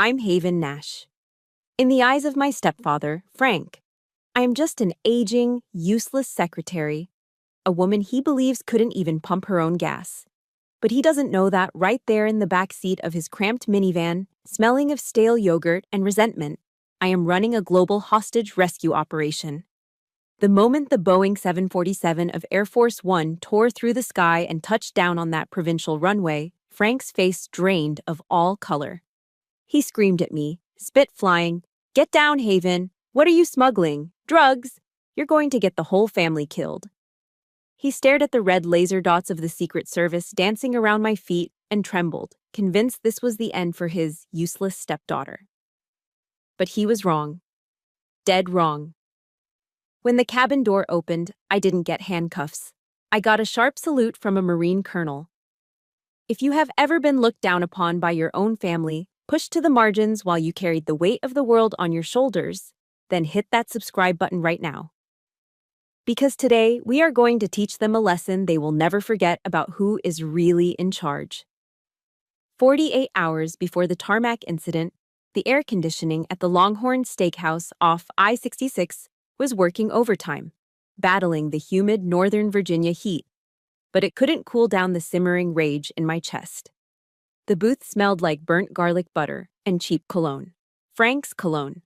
I'm Haven Nash. In the eyes of my stepfather, Frank, I am just an aging, useless secretary, a woman he believes couldn't even pump her own gas. But he doesn't know that right there in the back seat of his cramped minivan, smelling of stale yogurt and resentment, I am running a global hostage rescue operation. The moment the Boeing 747 of Air Force One tore through the sky and touched down on that provincial runway, Frank's face drained of all color. He screamed at me, spit flying, "Get down, Haven! What are you smuggling? Drugs? You're going to get the whole family killed." He stared at the red laser dots of the Secret Service dancing around my feet and trembled, convinced this was the end for his useless stepdaughter. But he was wrong. Dead wrong. When the cabin door opened, I didn't get handcuffs. I got a sharp salute from a Marine colonel. If you have ever been looked down upon by your own family, pushed to the margins while you carried the weight of the world on your shoulders, then hit that subscribe button right now. Because today, we are going to teach them a lesson they will never forget about who is really in charge. 48 hours before the tarmac incident, the air conditioning at the Longhorn Steakhouse off I-66 was working overtime, battling the humid Northern Virginia heat, but it couldn't cool down the simmering rage in my chest. The booth smelled like burnt garlic butter and cheap cologne. Frank's cologne.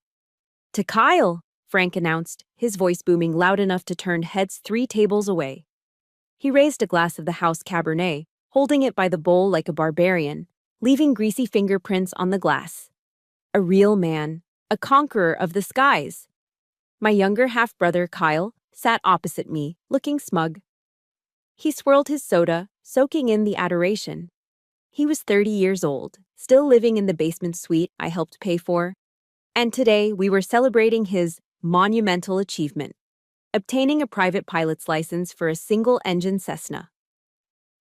"To Kyle," Frank announced, his voice booming loud enough to turn heads 3 tables away. He raised a glass of the house Cabernet, holding it by the bowl like a barbarian, leaving greasy fingerprints on the glass. A real man, a conqueror of the skies. My younger half-brother, Kyle, sat opposite me, looking smug. He swirled his soda, soaking in the adoration. He was 30 years old, still living in the basement suite I helped pay for. And today, we were celebrating his monumental achievement, obtaining a private pilot's license for a single-engine Cessna.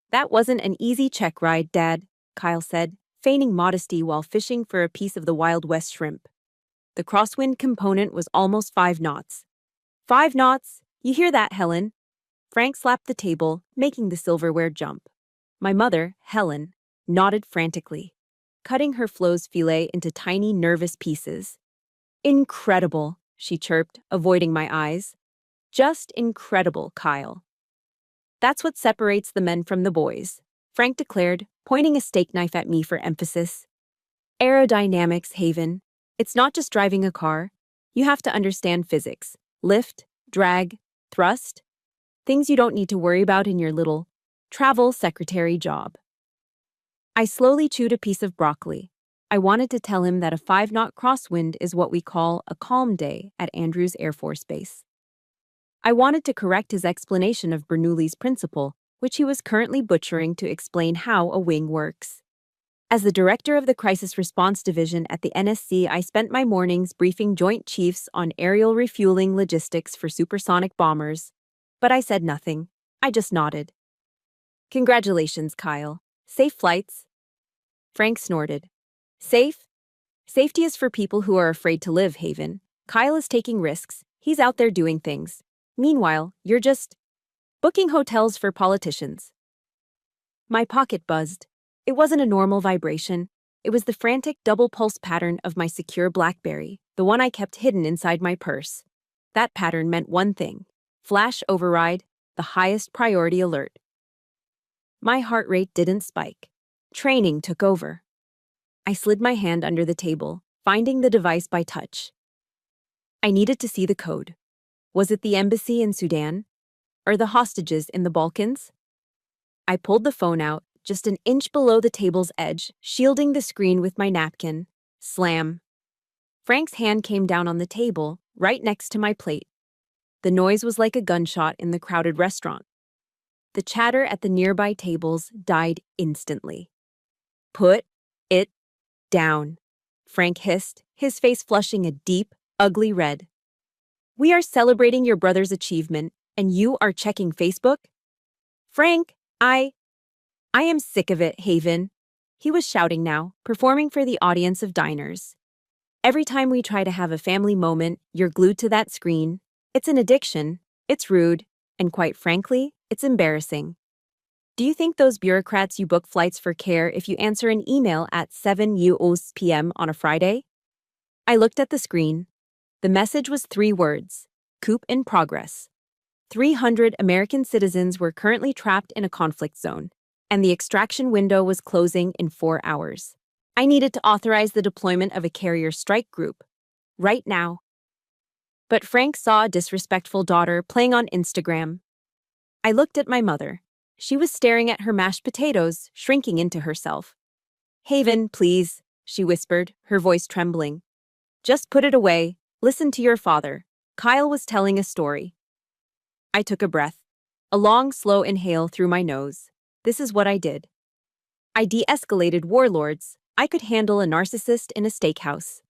"That wasn't an easy check ride, Dad," Kyle said, feigning modesty while fishing for a piece of the Wild West shrimp. "The crosswind component was almost 5 knots. 5 knots? You hear that, Helen?" Frank slapped the table, making the silverware jump. My mother, Helen, nodded frantically, cutting her Flo's filet into tiny, nervous pieces. "Incredible," she chirped, avoiding my eyes. "Just incredible, Kyle." "That's what separates the men from the boys," Frank declared, pointing a steak knife at me for emphasis. "Aerodynamics, Haven. It's not just driving a car. You have to understand physics. Lift, drag, thrust. Things you don't need to worry about in your little travel secretary job." I slowly chewed a piece of broccoli. I wanted to tell him that a 5-knot crosswind is what we call a calm day at Andrews Air Force Base. I wanted to correct his explanation of Bernoulli's principle, which he was currently butchering to explain how a wing works. As the director of the Crisis Response Division at the NSC, I spent my mornings briefing Joint Chiefs on aerial refueling logistics for supersonic bombers. But I said nothing. I just nodded. "Congratulations, Kyle. Safe flights." Frank snorted. "Safe? Safety is for people who are afraid to live, Haven. Kyle is taking risks. He's out there doing things. Meanwhile, you're just booking hotels for politicians." My pocket buzzed. It wasn't a normal vibration. It was the frantic double pulse pattern of my secure BlackBerry, the one I kept hidden inside my purse. That pattern meant one thing: flash override, the highest priority alert. My heart rate didn't spike. Training took over. I slid my hand under the table, finding the device by touch. I needed to see the code. Was it the embassy in Sudan? Or the hostages in the Balkans? I pulled the phone out, just an inch below the table's edge, shielding the screen with my napkin. Slam. Frank's hand came down on the table, right next to my plate. The noise was like a gunshot in the crowded restaurant. The chatter at the nearby tables died instantly. "Put it down," Frank hissed, his face flushing a deep, ugly red. "We are celebrating your brother's achievement, and you are checking Facebook?" "Frank, I am sick of it, Haven." He was shouting now, performing for the audience of diners. "Every time we try to have a family moment, you're glued to that screen. It's an addiction, it's rude, and quite frankly, it's embarrassing." Do you think those bureaucrats you book flights for care if you answer an email at 7 p.m. on a Friday? I looked at the screen. The message was 3 words: coup in progress. 300 American citizens were currently trapped in a conflict zone, and the extraction window was closing in 4 hours. I needed to authorize the deployment of a carrier strike group. Right now. But Frank saw a disrespectful daughter playing on Instagram. I looked at my mother. She was staring at her mashed potatoes, shrinking into herself. "Haven, please," she whispered, her voice trembling. "Just put it away. Listen to your father." Kyle was telling a story. I took a breath. A long, slow inhale through my nose. This is what I did. I de-escalated warlords. I could handle a narcissist in a steakhouse.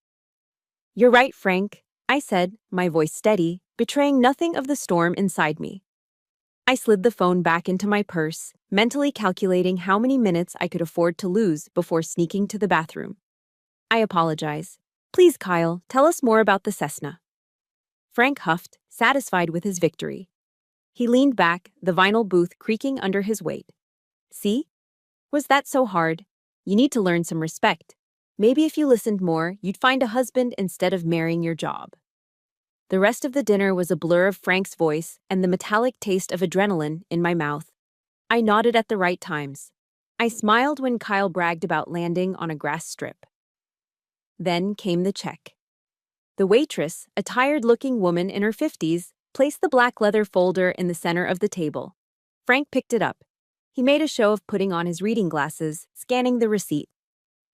"You're right, Frank," I said, my voice steady, betraying nothing of the storm inside me. I slid the phone back into my purse, mentally calculating how many minutes I could afford to lose before sneaking to the bathroom. "I apologize. Please, Kyle, tell us more about the Cessna." Frank huffed, satisfied with his victory. He leaned back, the vinyl booth creaking under his weight. "See? Was that so hard? You need to learn some respect. Maybe if you listened more, you'd find a husband instead of marrying your job." The rest of the dinner was a blur of Frank's voice and the metallic taste of adrenaline in my mouth. I nodded at the right times. I smiled when Kyle bragged about landing on a grass strip. Then came the check. The waitress, a tired-looking woman in her 50s, placed the black leather folder in the center of the table. Frank picked it up. He made a show of putting on his reading glasses, scanning the receipt.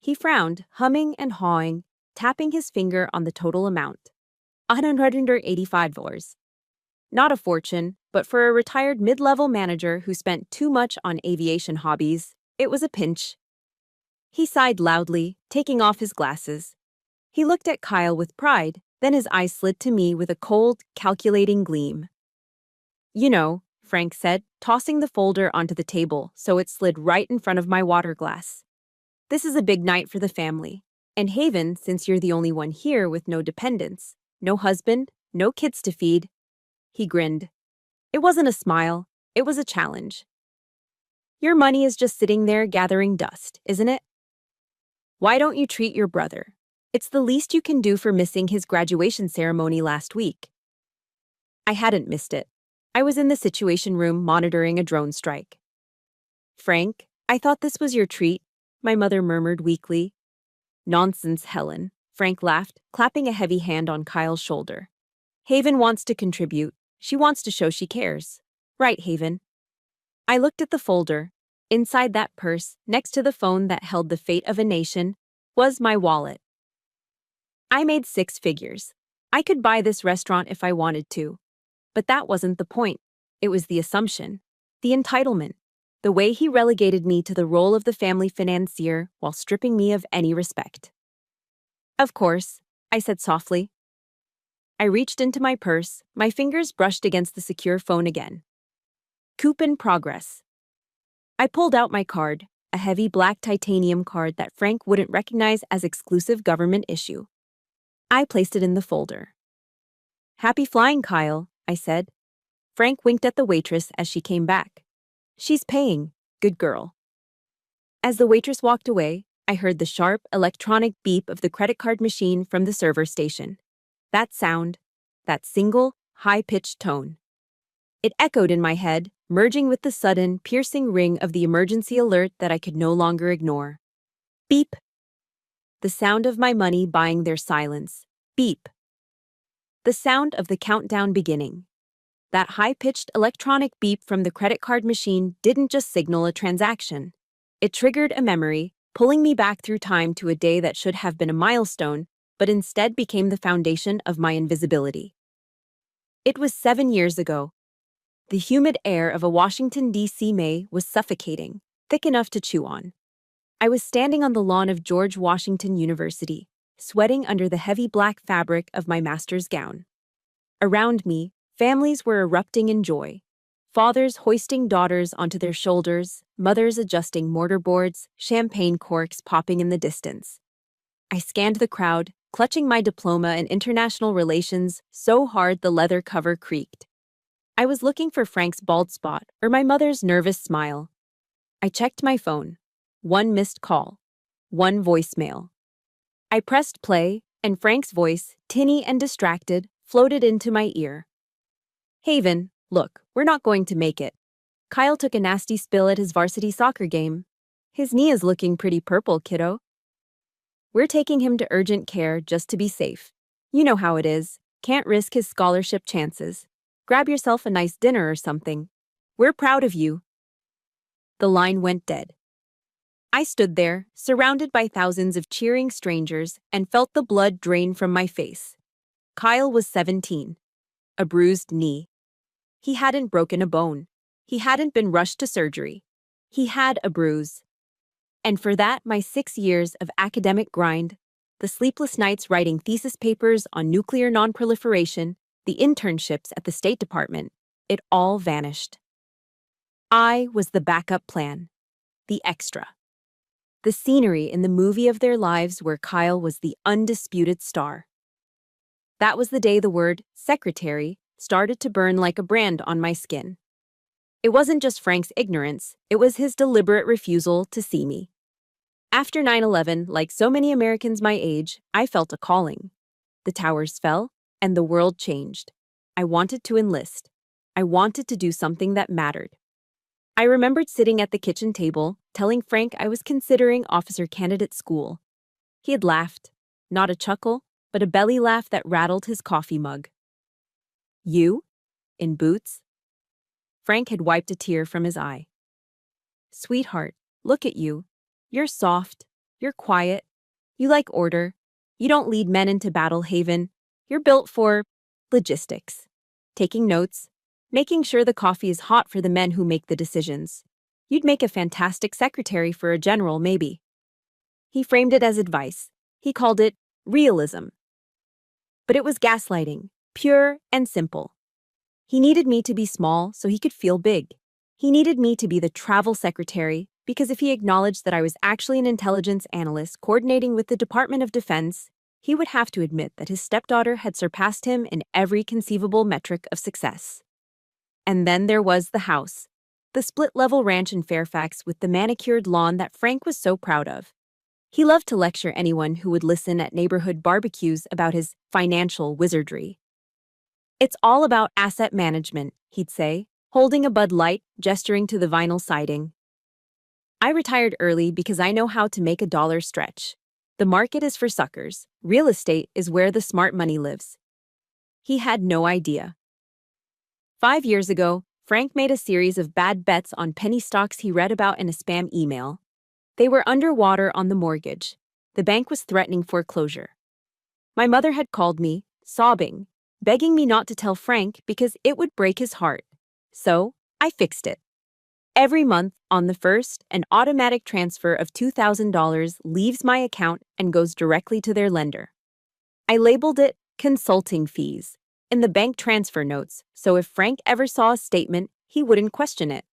He frowned, humming and hawing, tapping his finger on the total amount. $185. Not a fortune, but for a retired mid-level manager who spent too much on aviation hobbies, it was a pinch. He sighed loudly, taking off his glasses. He looked at Kyle with pride, then his eyes slid to me with a cold, calculating gleam. "You know," Frank said, tossing the folder onto the table so it slid right in front of my water glass. "This is a big night for the family. And Haven, since you're the only one here with no dependents, no husband, no kids to feed." He grinned. It wasn't a smile, it was a challenge. "Your money is just sitting there gathering dust, isn't it? Why don't you treat your brother? It's the least you can do for missing his graduation ceremony last week." I hadn't missed it. I was in the Situation Room monitoring a drone strike. "Frank, I thought this was your treat," my mother murmured weakly. "Nonsense, Helen," Frank laughed, clapping a heavy hand on Kyle's shoulder. "Haven wants to contribute. She wants to show she cares. Right, Haven?" I looked at the folder. Inside that purse, next to the phone that held the fate of a nation, was my wallet. I made 6 figures. I could buy this restaurant if I wanted to. But that wasn't the point. It was the assumption, the entitlement, the way he relegated me to the role of the family financier while stripping me of any respect. "Of course," I said softly. I reached into my purse, my fingers brushed against the secure phone again. "Coup in progress." I pulled out my card, a heavy black titanium card that Frank wouldn't recognize as exclusive government issue. I placed it in the folder. "Happy flying, Kyle," I said. Frank winked at the waitress as she came back. "She's paying. Good girl." As the waitress walked away, I heard the sharp, electronic beep of the credit card machine from the server station. That sound, that single, high-pitched tone. It echoed in my head, merging with the sudden, piercing ring of the emergency alert that I could no longer ignore. Beep. The sound of my money buying their silence. Beep. The sound of the countdown beginning. That high-pitched electronic beep from the credit card machine didn't just signal a transaction. It triggered a memory, pulling me back through time to a day that should have been a milestone, but instead became the foundation of my invisibility. It was 7 years ago. The humid air of a Washington, D.C. May was suffocating, thick enough to chew on. I was standing on the lawn of George Washington University, sweating under the heavy black fabric of my master's gown. Around me, families were erupting in joy. Fathers hoisting daughters onto their shoulders, mothers adjusting mortarboards, champagne corks popping in the distance. I scanned the crowd, clutching my diploma in international relations so hard the leather cover creaked. I was looking for Frank's bald spot or my mother's nervous smile. I checked my phone. One missed call. One voicemail. I pressed play, and Frank's voice, tinny and distracted, floated into my ear. Haven, look, we're not going to make it. Kyle took a nasty spill at his varsity soccer game. His knee is looking pretty purple, kiddo. We're taking him to urgent care just to be safe. You know how it is. Can't risk his scholarship chances. Grab yourself a nice dinner or something. We're proud of you. The line went dead. I stood there, surrounded by thousands of cheering strangers, and felt the blood drain from my face. Kyle was 17. A bruised knee. He hadn't broken a bone. He hadn't been rushed to surgery. He had a bruise. And for that, my 6 years of academic grind, the sleepless nights writing thesis papers on nuclear nonproliferation, the internships at the State Department, it all vanished. I was the backup plan, the extra. The scenery in the movie of their lives where Kyle was the undisputed star. That was the day the word secretary started to burn like a brand on my skin. It wasn't just Frank's ignorance, it was his deliberate refusal to see me. After 9/11, like so many Americans my age, I felt a calling. The towers fell, and the world changed. I wanted to enlist. I wanted to do something that mattered. I remembered sitting at the kitchen table, telling Frank I was considering officer candidate school. He had laughed, not a chuckle, but a belly laugh that rattled his coffee mug. You? In boots? Frank had wiped a tear from his eye. Sweetheart, look at you. You're soft. You're quiet. You like order. You don't lead men into battle, Haven. You're built for logistics. Taking notes. Making sure the coffee is hot for the men who make the decisions. You'd make a fantastic secretary for a general, maybe. He framed it as advice. He called it realism. But it was gaslighting, pure and simple. He needed me to be small so he could feel big. He needed me to be the travel secretary because if he acknowledged that I was actually an intelligence analyst coordinating with the Department of Defense, he would have to admit that his stepdaughter had surpassed him in every conceivable metric of success. And then there was the house, the split-level ranch in Fairfax with the manicured lawn that Frank was so proud of. He loved to lecture anyone who would listen at neighborhood barbecues about his financial wizardry. It's all about asset management, he'd say, holding a Bud Light, gesturing to the vinyl siding. I retired early because I know how to make a dollar stretch. The market is for suckers. Real estate is where the smart money lives. He had no idea. 5 years ago, Frank made a series of bad bets on penny stocks he read about in a spam email. They were underwater on the mortgage. The bank was threatening foreclosure. My mother had called me, sobbing, begging me not to tell Frank because it would break his heart. So, I fixed it. Every month, on the 1st, an automatic transfer of $2,000 leaves my account and goes directly to their lender. I labeled it consulting fees in the bank transfer notes, so if Frank ever saw a statement, he wouldn't question it.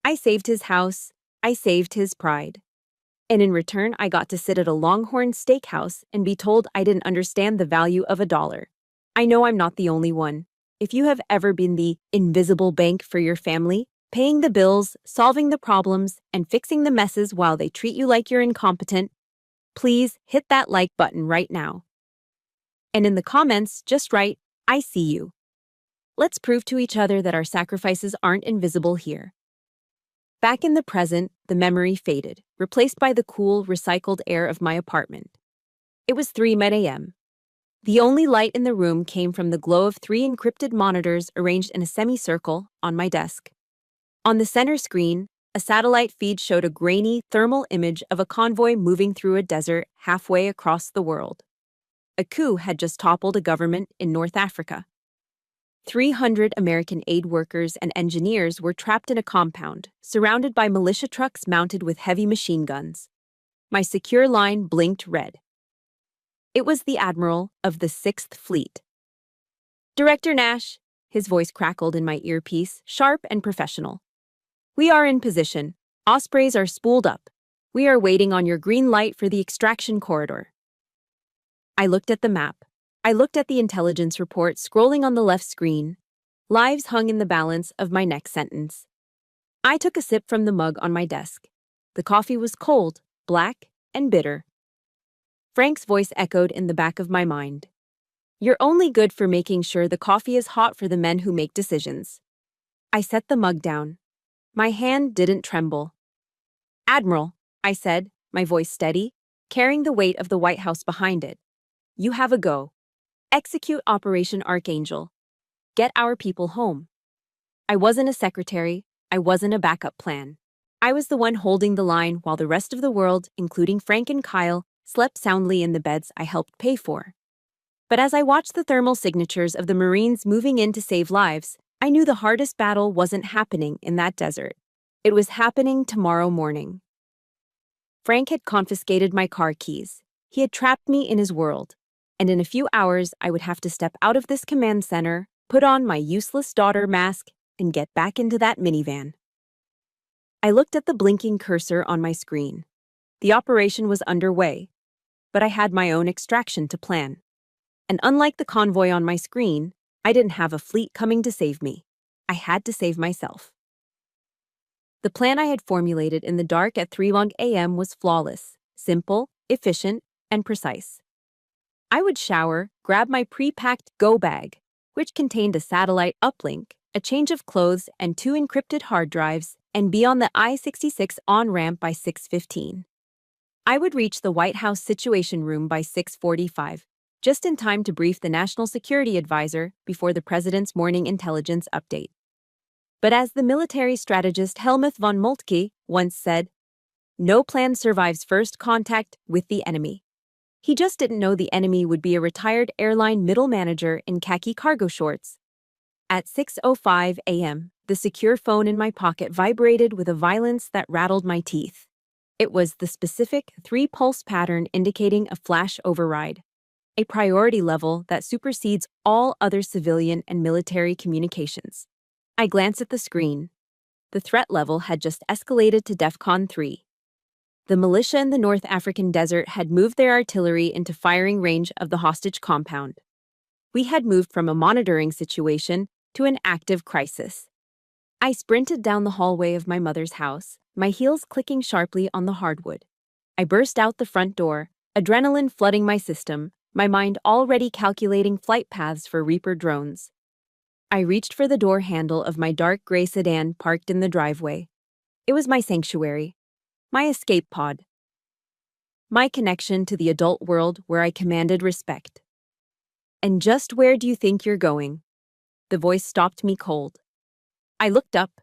I saved his house. I saved his pride. And in return, I got to sit at a Longhorn steakhouse and be told I didn't understand the value of a dollar. I know I'm not the only one. If you have ever been the invisible bank for your family, paying the bills, solving the problems, and fixing the messes while they treat you like you're incompetent, please hit that like button right now. And in the comments, just write, I see you. Let's prove to each other that our sacrifices aren't invisible here. Back in the present, the memory faded, replaced by the cool, recycled air of my apartment. It was 3 a.m. The only light in the room came from the glow of 3 encrypted monitors arranged in a semicircle on my desk. On the center screen, a satellite feed showed a grainy, thermal image of a convoy moving through a desert halfway across the world. A coup had just toppled a government in North Africa. 300 American aid workers and engineers were trapped in a compound, surrounded by militia trucks mounted with heavy machine guns. My secure line blinked red. It was the Admiral of the 6th Fleet. Director Nash, his voice crackled in my earpiece, sharp and professional. We are in position. Ospreys are spooled up. We are waiting on your green light for the extraction corridor. I looked at the map. I looked at the intelligence report scrolling on the left screen. Lives hung in the balance of my next sentence. I took a sip from the mug on my desk. The coffee was cold, black, and bitter. Frank's voice echoed in the back of my mind. You're only good for making sure the coffee is hot for the men who make decisions. I set the mug down. My hand didn't tremble. Admiral, I said, my voice steady, carrying the weight of the White House behind it. You have a go. Execute Operation Archangel. Get our people home. I wasn't a secretary. I wasn't a backup plan. I was the one holding the line while the rest of the world, including Frank and Kyle, slept soundly in the beds I helped pay for. But as I watched the thermal signatures of the Marines moving in to save lives, I knew the hardest battle wasn't happening in that desert. It was happening tomorrow morning. Frank had confiscated my car keys. He had trapped me in his world. And in a few hours, I would have to step out of this command center, put on my useless daughter mask, and get back into that minivan. I looked at the blinking cursor on my screen. The operation was underway, but I had my own extraction to plan. And unlike the convoy on my screen, I didn't have a fleet coming to save me. I had to save myself. The plan I had formulated in the dark at 3 a.m. was flawless, simple, efficient, and precise. I would shower, grab my pre-packed go bag, which contained a satellite uplink, a change of clothes, and 2 encrypted hard drives, and be on the I-66 on-ramp by 6:15. I would reach the White House Situation Room by 6:45, just in time to brief the National Security Advisor before the President's morning intelligence update. But as the military strategist Helmuth von Moltke once said, no plan survives first contact with the enemy. He just didn't know the enemy would be a retired airline middle manager in khaki cargo shorts. At 6:05 a.m., the secure phone in my pocket vibrated with a violence that rattled my teeth. It was the specific 3-pulse pattern indicating a flash override, a priority level that supersedes all other civilian and military communications. I glanced at the screen. The threat level had just escalated to DEFCON 3. The militia in the North African desert had moved their artillery into firing range of the hostage compound. We had moved from a monitoring situation to an active crisis. I sprinted down the hallway of my mother's house, my heels clicking sharply on the hardwood. I burst out the front door, adrenaline flooding my system, my mind already calculating flight paths for Reaper drones. I reached for the door handle of my dark gray sedan parked in the driveway. It was my sanctuary, my escape pod, my connection to the adult world where I commanded respect. And just where do you think you're going? The voice stopped me cold. I looked up.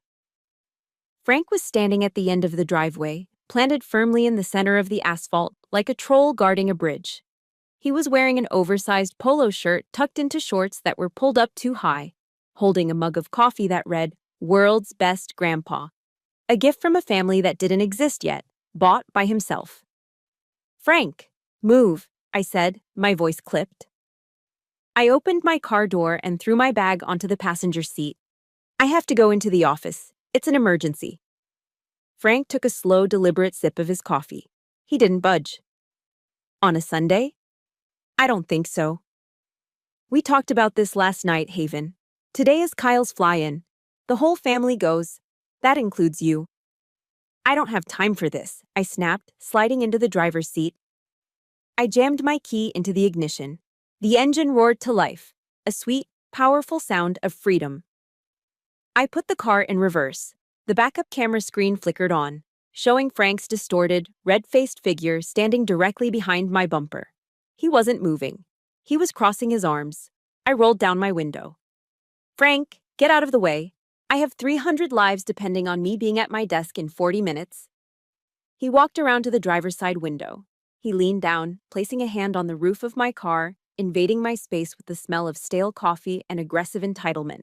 Frank was standing at the end of the driveway, planted firmly in the center of the asphalt, like a troll guarding a bridge. He was wearing an oversized polo shirt tucked into shorts that were pulled up too high, holding a mug of coffee that read, World's Best Grandpa, a gift from a family that didn't exist yet, bought by himself. Frank, move, I said, my voice clipped. I opened my car door and threw my bag onto the passenger seat. I have to go into the office. It's an emergency. Frank took a slow, deliberate sip of his coffee. He didn't budge. On a Sunday? I don't think so. We talked about this last night, Haven. Today is Kyle's fly-in. The whole family goes. That includes you. I don't have time for this, I snapped, sliding into the driver's seat. I jammed my key into the ignition. The engine roared to life, a sweet, powerful sound of freedom. I put the car in reverse. The backup camera screen flickered on, showing Frank's distorted, red-faced figure standing directly behind my bumper. He wasn't moving. He was crossing his arms. I rolled down my window. Frank, get out of the way. I have 300 lives depending on me being at my desk in 40 minutes. He walked around to the driver's side window. He leaned down, placing a hand on the roof of my car, invading my space with the smell of stale coffee and aggressive entitlement.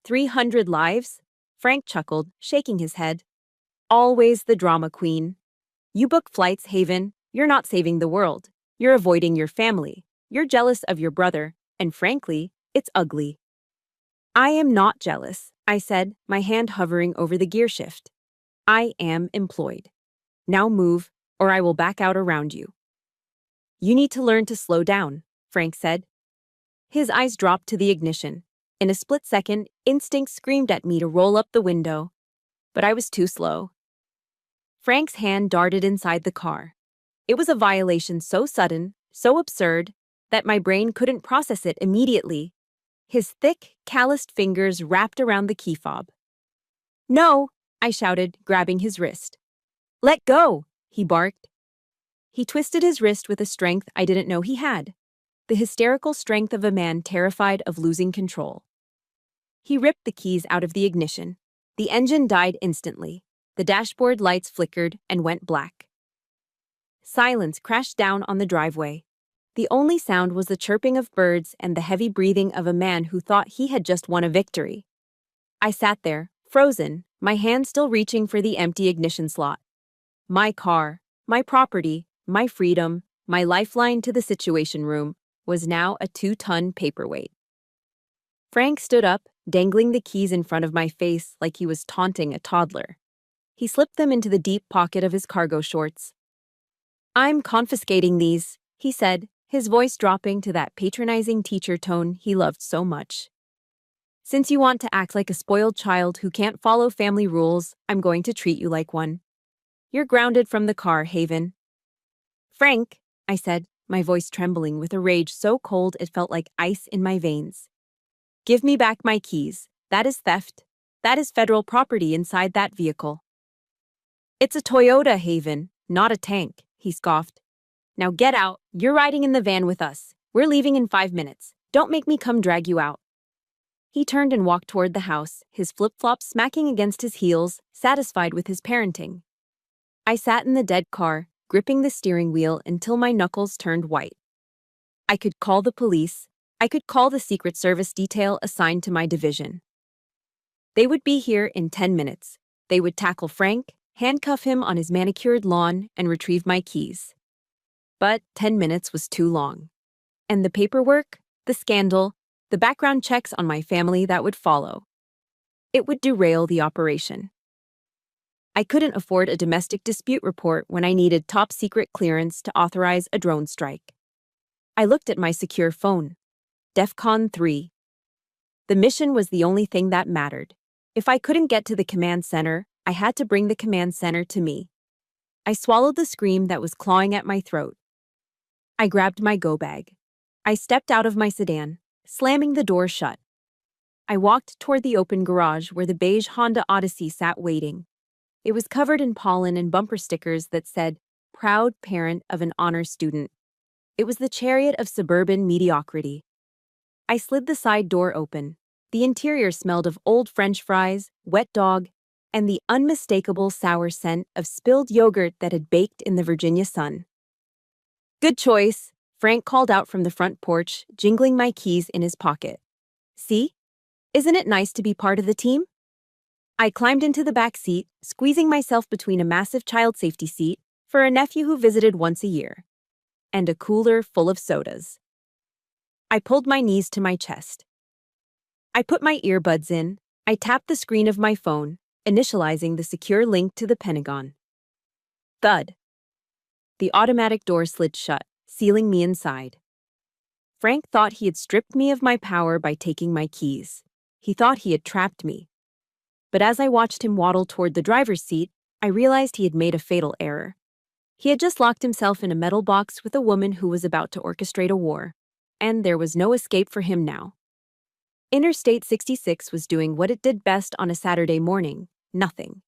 300 lives? Frank chuckled, shaking his head. Always the drama queen. You book flights, Haven. You're not saving the world. You're avoiding your family. You're jealous of your brother, and frankly, it's ugly. I am not jealous, I said, my hand hovering over the gear shift. I am employed. Now move, or I will back out around you. You need to learn to slow down, Frank said. His eyes dropped to the ignition. In a split second, instinct screamed at me to roll up the window. But I was too slow. Frank's hand darted inside the car. It was a violation so sudden, so absurd, that my brain couldn't process it immediately. His thick, calloused fingers wrapped around the key fob. "No!" I shouted, grabbing his wrist. "Let go!" he barked. He twisted his wrist with a strength I didn't know he had, the hysterical strength of a man terrified of losing control. He ripped the keys out of the ignition. The engine died instantly. The dashboard lights flickered and went black. Silence crashed down on the driveway. The only sound was the chirping of birds and the heavy breathing of a man who thought he had just won a victory. I sat there, frozen, my hand still reaching for the empty ignition slot. My car, my property, my freedom, my lifeline to the Situation Room, was now a 2-ton paperweight. Frank stood up, dangling the keys in front of my face like he was taunting a toddler. He slipped them into the deep pocket of his cargo shorts. "I'm confiscating these," he said, his voice dropping to that patronizing teacher tone he loved so much. "Since you want to act like a spoiled child who can't follow family rules, I'm going to treat you like one. You're grounded from the car, Haven." "Frank," I said, my voice trembling with a rage so cold it felt like ice in my veins. "Give me back my keys. That is theft. That is federal property inside that vehicle." "It's a Toyota, Haven, not a tank," he scoffed. "Now get out. You're riding in the van with us. We're leaving in 5 minutes. Don't make me come drag you out." He turned and walked toward the house, his flip-flops smacking against his heels, satisfied with his parenting. I sat in the dead car, gripping the steering wheel until my knuckles turned white. I could call the police. I could call the Secret Service detail assigned to my division. They would be here in 10 minutes. They would tackle Frank, handcuff him on his manicured lawn, and retrieve my keys. But 10 minutes was too long. And the paperwork, the scandal, the background checks on my family that would follow. It would derail the operation. I couldn't afford a domestic dispute report when I needed top-secret clearance to authorize a drone strike. I looked at my secure phone. DEFCON 3. The mission was the only thing that mattered. If I couldn't get to the command center, I had to bring the command center to me. I swallowed the scream that was clawing at my throat. I grabbed my go bag. I stepped out of my sedan, slamming the door shut. I walked toward the open garage where the beige Honda Odyssey sat waiting. It was covered in pollen and bumper stickers that said, "Proud parent of an honor student." It was the chariot of suburban mediocrity. I slid the side door open. The interior smelled of old French fries, wet dog, and the unmistakable sour scent of spilled yogurt that had baked in the Virginia sun. "Good choice," Frank called out from the front porch, jingling my keys in his pocket. "See? Isn't it nice to be part of the team?" I climbed into the back seat, squeezing myself between a massive child safety seat for a nephew who visited once a year, and a cooler full of sodas. I pulled my knees to my chest. I put my earbuds in. I tapped the screen of my phone, initializing the secure link to the Pentagon. Thud. The automatic door slid shut, sealing me inside. Frank thought he had stripped me of my power by taking my keys. He thought he had trapped me. But as I watched him waddle toward the driver's seat, I realized he had made a fatal error. He had just locked himself in a metal box with a woman who was about to orchestrate a war, and there was no escape for him now. Interstate 66 was doing what it did best on a Saturday morning: nothing.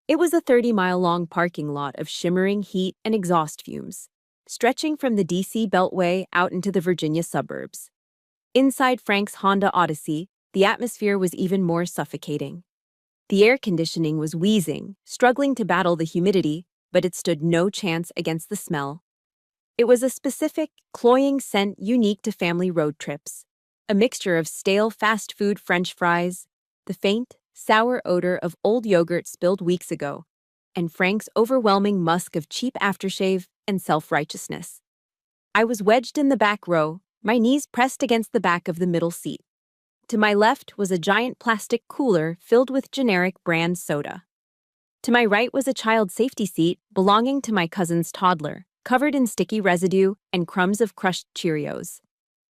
It was a 30-mile-long parking lot of shimmering heat and exhaust fumes, stretching from the D.C. Beltway out into the Virginia suburbs. Inside Frank's Honda Odyssey, the atmosphere was even more suffocating. The air conditioning was wheezing, struggling to battle the humidity, but it stood no chance against the smell. It was a specific, cloying scent unique to family road trips, a mixture of stale fast food French fries, the faint, sour odor of old yogurt spilled weeks ago, and Frank's overwhelming musk of cheap aftershave and self-righteousness. I was wedged in the back row, my knees pressed against the back of the middle seat. To my left was a giant plastic cooler filled with generic brand soda. To my right was a child safety seat belonging to my cousin's toddler, covered in sticky residue and crumbs of crushed Cheerios.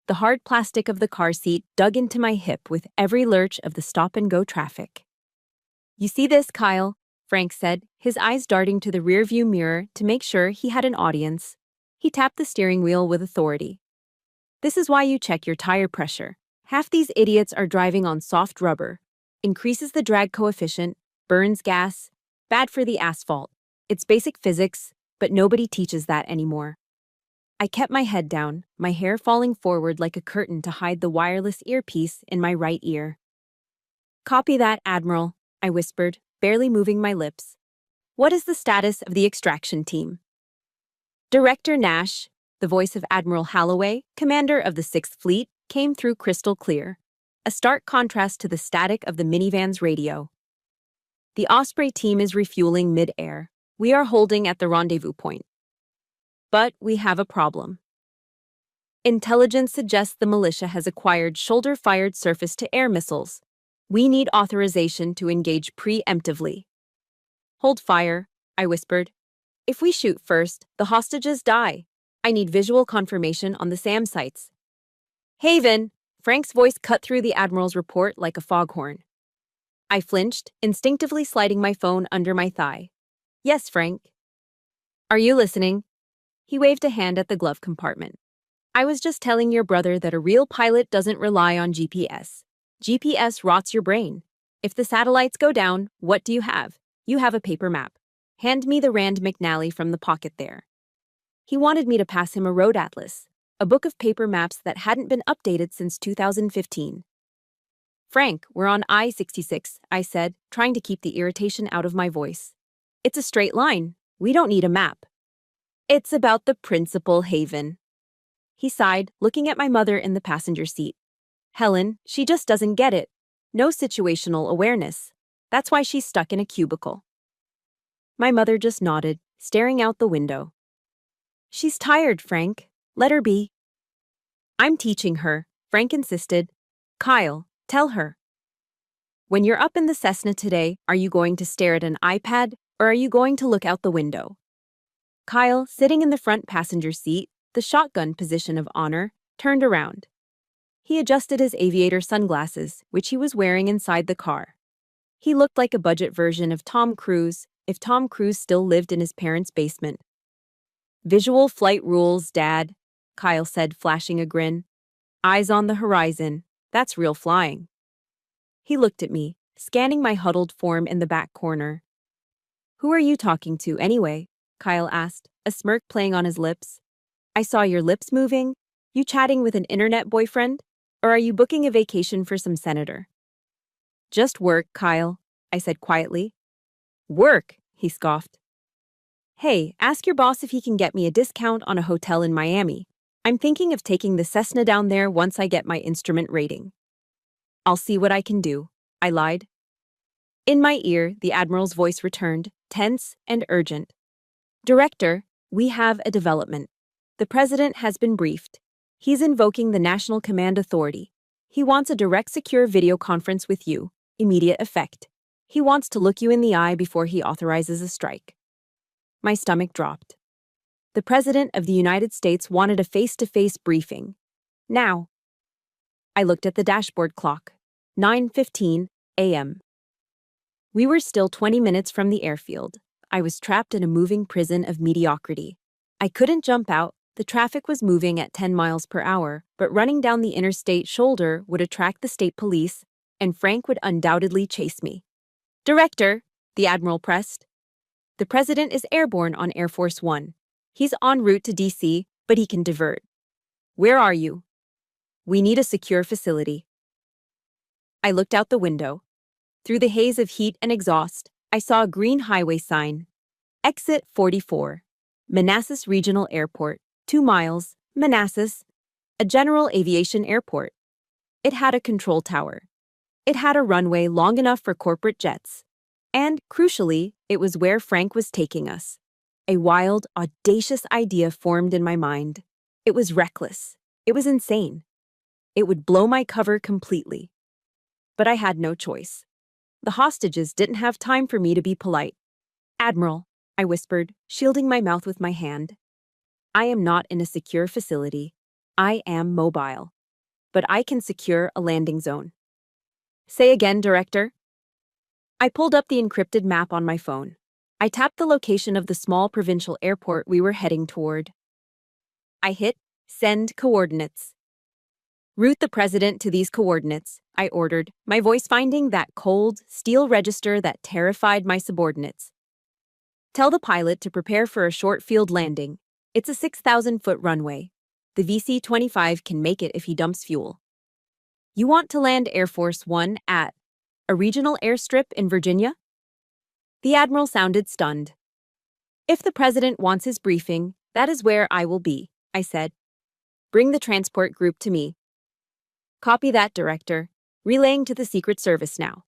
The hard plastic of the car seat dug into my hip with every lurch of the stop-and-go traffic. "You see this, Kyle?" Frank said, his eyes darting to the rearview mirror to make sure he had an audience. He tapped the steering wheel with authority. This is why you check your tire pressure. Half these idiots are driving on soft rubber. Increases the drag coefficient, burns gas, bad for the asphalt. It's basic physics, but nobody teaches that anymore. I kept my head down, my hair falling forward like a curtain to hide the wireless earpiece in my right ear. Copy that, Admiral, I whispered, barely moving my lips. What is the status of the extraction team? Director Nash, the voice of Admiral Holloway, commander of the 6th Fleet, came through crystal clear, a stark contrast to the static of the minivan's radio. The Osprey team is refueling mid-air. We are holding at the rendezvous point. But we have a problem. Intelligence suggests the militia has acquired shoulder-fired surface-to-air missiles. We need authorization to engage preemptively. Hold fire, I whispered. If we shoot first, the hostages die. I need visual confirmation on the SAM sites. Haven! Frank's voice cut through the Admiral's report like a foghorn. I flinched, instinctively sliding my phone under my thigh. Yes, Frank. Are you listening? He waved a hand at the glove compartment. I was just telling your brother that a real pilot doesn't rely on GPS. GPS rots your brain. If the satellites go down, what do you have? You have a paper map. Hand me the Rand McNally from the pocket there. He wanted me to pass him a road atlas, a book of paper maps that hadn't been updated since 2015. Frank, we're on I-66, I said, trying to keep the irritation out of my voice. It's a straight line. We don't need a map. It's about the principle, Haven. He sighed, looking at my mother in the passenger seat. Helen, she just doesn't get it. No situational awareness. That's why she's stuck in a cubicle. My mother just nodded, staring out the window. She's tired, Frank. Let her be. I'm teaching her, Frank insisted. Kyle, tell her. When you're up in the Cessna today, are you going to stare at an iPad, or are you going to look out the window? Kyle, sitting in the front passenger seat, the shotgun position of honor, turned around. He adjusted his aviator sunglasses, which he was wearing inside the car. He looked like a budget version of Tom Cruise, if Tom Cruise still lived in his parents' basement. Visual flight rules, Dad, Kyle said, flashing a grin. Eyes on the horizon. That's real flying. He looked at me, scanning my huddled form in the back corner. Who are you talking to, anyway? Kyle asked, a smirk playing on his lips. I saw your lips moving. You chatting with an internet boyfriend? Or are you booking a vacation for some senator? Just work, Kyle, I said quietly. Work, he scoffed. Hey, ask your boss if he can get me a discount on a hotel in Miami. I'm thinking of taking the Cessna down there once I get my instrument rating. I'll see what I can do, I lied. In my ear, the Admiral's voice returned, tense and urgent. Director, we have a development. The President has been briefed. He's invoking the National Command Authority. He wants a direct secure video conference with you, immediate effect. He wants to look you in the eye before he authorizes a strike. My stomach dropped. The President of the United States wanted a face-to-face briefing. Now. I looked at the dashboard clock. 9:15 a.m. We were still 20 minutes from the airfield. I was trapped in a moving prison of mediocrity. I couldn't jump out. The traffic was moving at 10 miles per hour, but running down the interstate shoulder would attract the state police, and Frank would undoubtedly chase me. Director, the Admiral pressed. The President is airborne on Air Force One. He's en route to D.C., but he can divert. Where are you? We need a secure facility. I looked out the window. Through the haze of heat and exhaust, I saw a green highway sign. Exit 44. Manassas Regional Airport. 2 miles, Manassas. A general aviation airport. It had a control tower. It had a runway long enough for corporate jets. And, crucially, it was where Frank was taking us. A wild, audacious idea formed in my mind. It was reckless. It was insane. It would blow my cover completely. But I had no choice. The hostages didn't have time for me to be polite. Admiral, I whispered, shielding my mouth with my hand. I am not in a secure facility. I am mobile. But I can secure a landing zone. Say again, Director. I pulled up the encrypted map on my phone. I tapped the location of the small provincial airport we were heading toward. I hit send coordinates. Route the president to these coordinates, I ordered, my voice finding that cold, steel register that terrified my subordinates. Tell the pilot to prepare for a short field landing. It's a 6,000-foot runway. The VC-25 can make it if he dumps fuel. You want to land Air Force One at a regional airstrip in Virginia? The admiral sounded stunned. If the president wants his briefing, that is where I will be, I said. Bring the transport group to me. Copy that, Director. Relaying to the Secret Service now.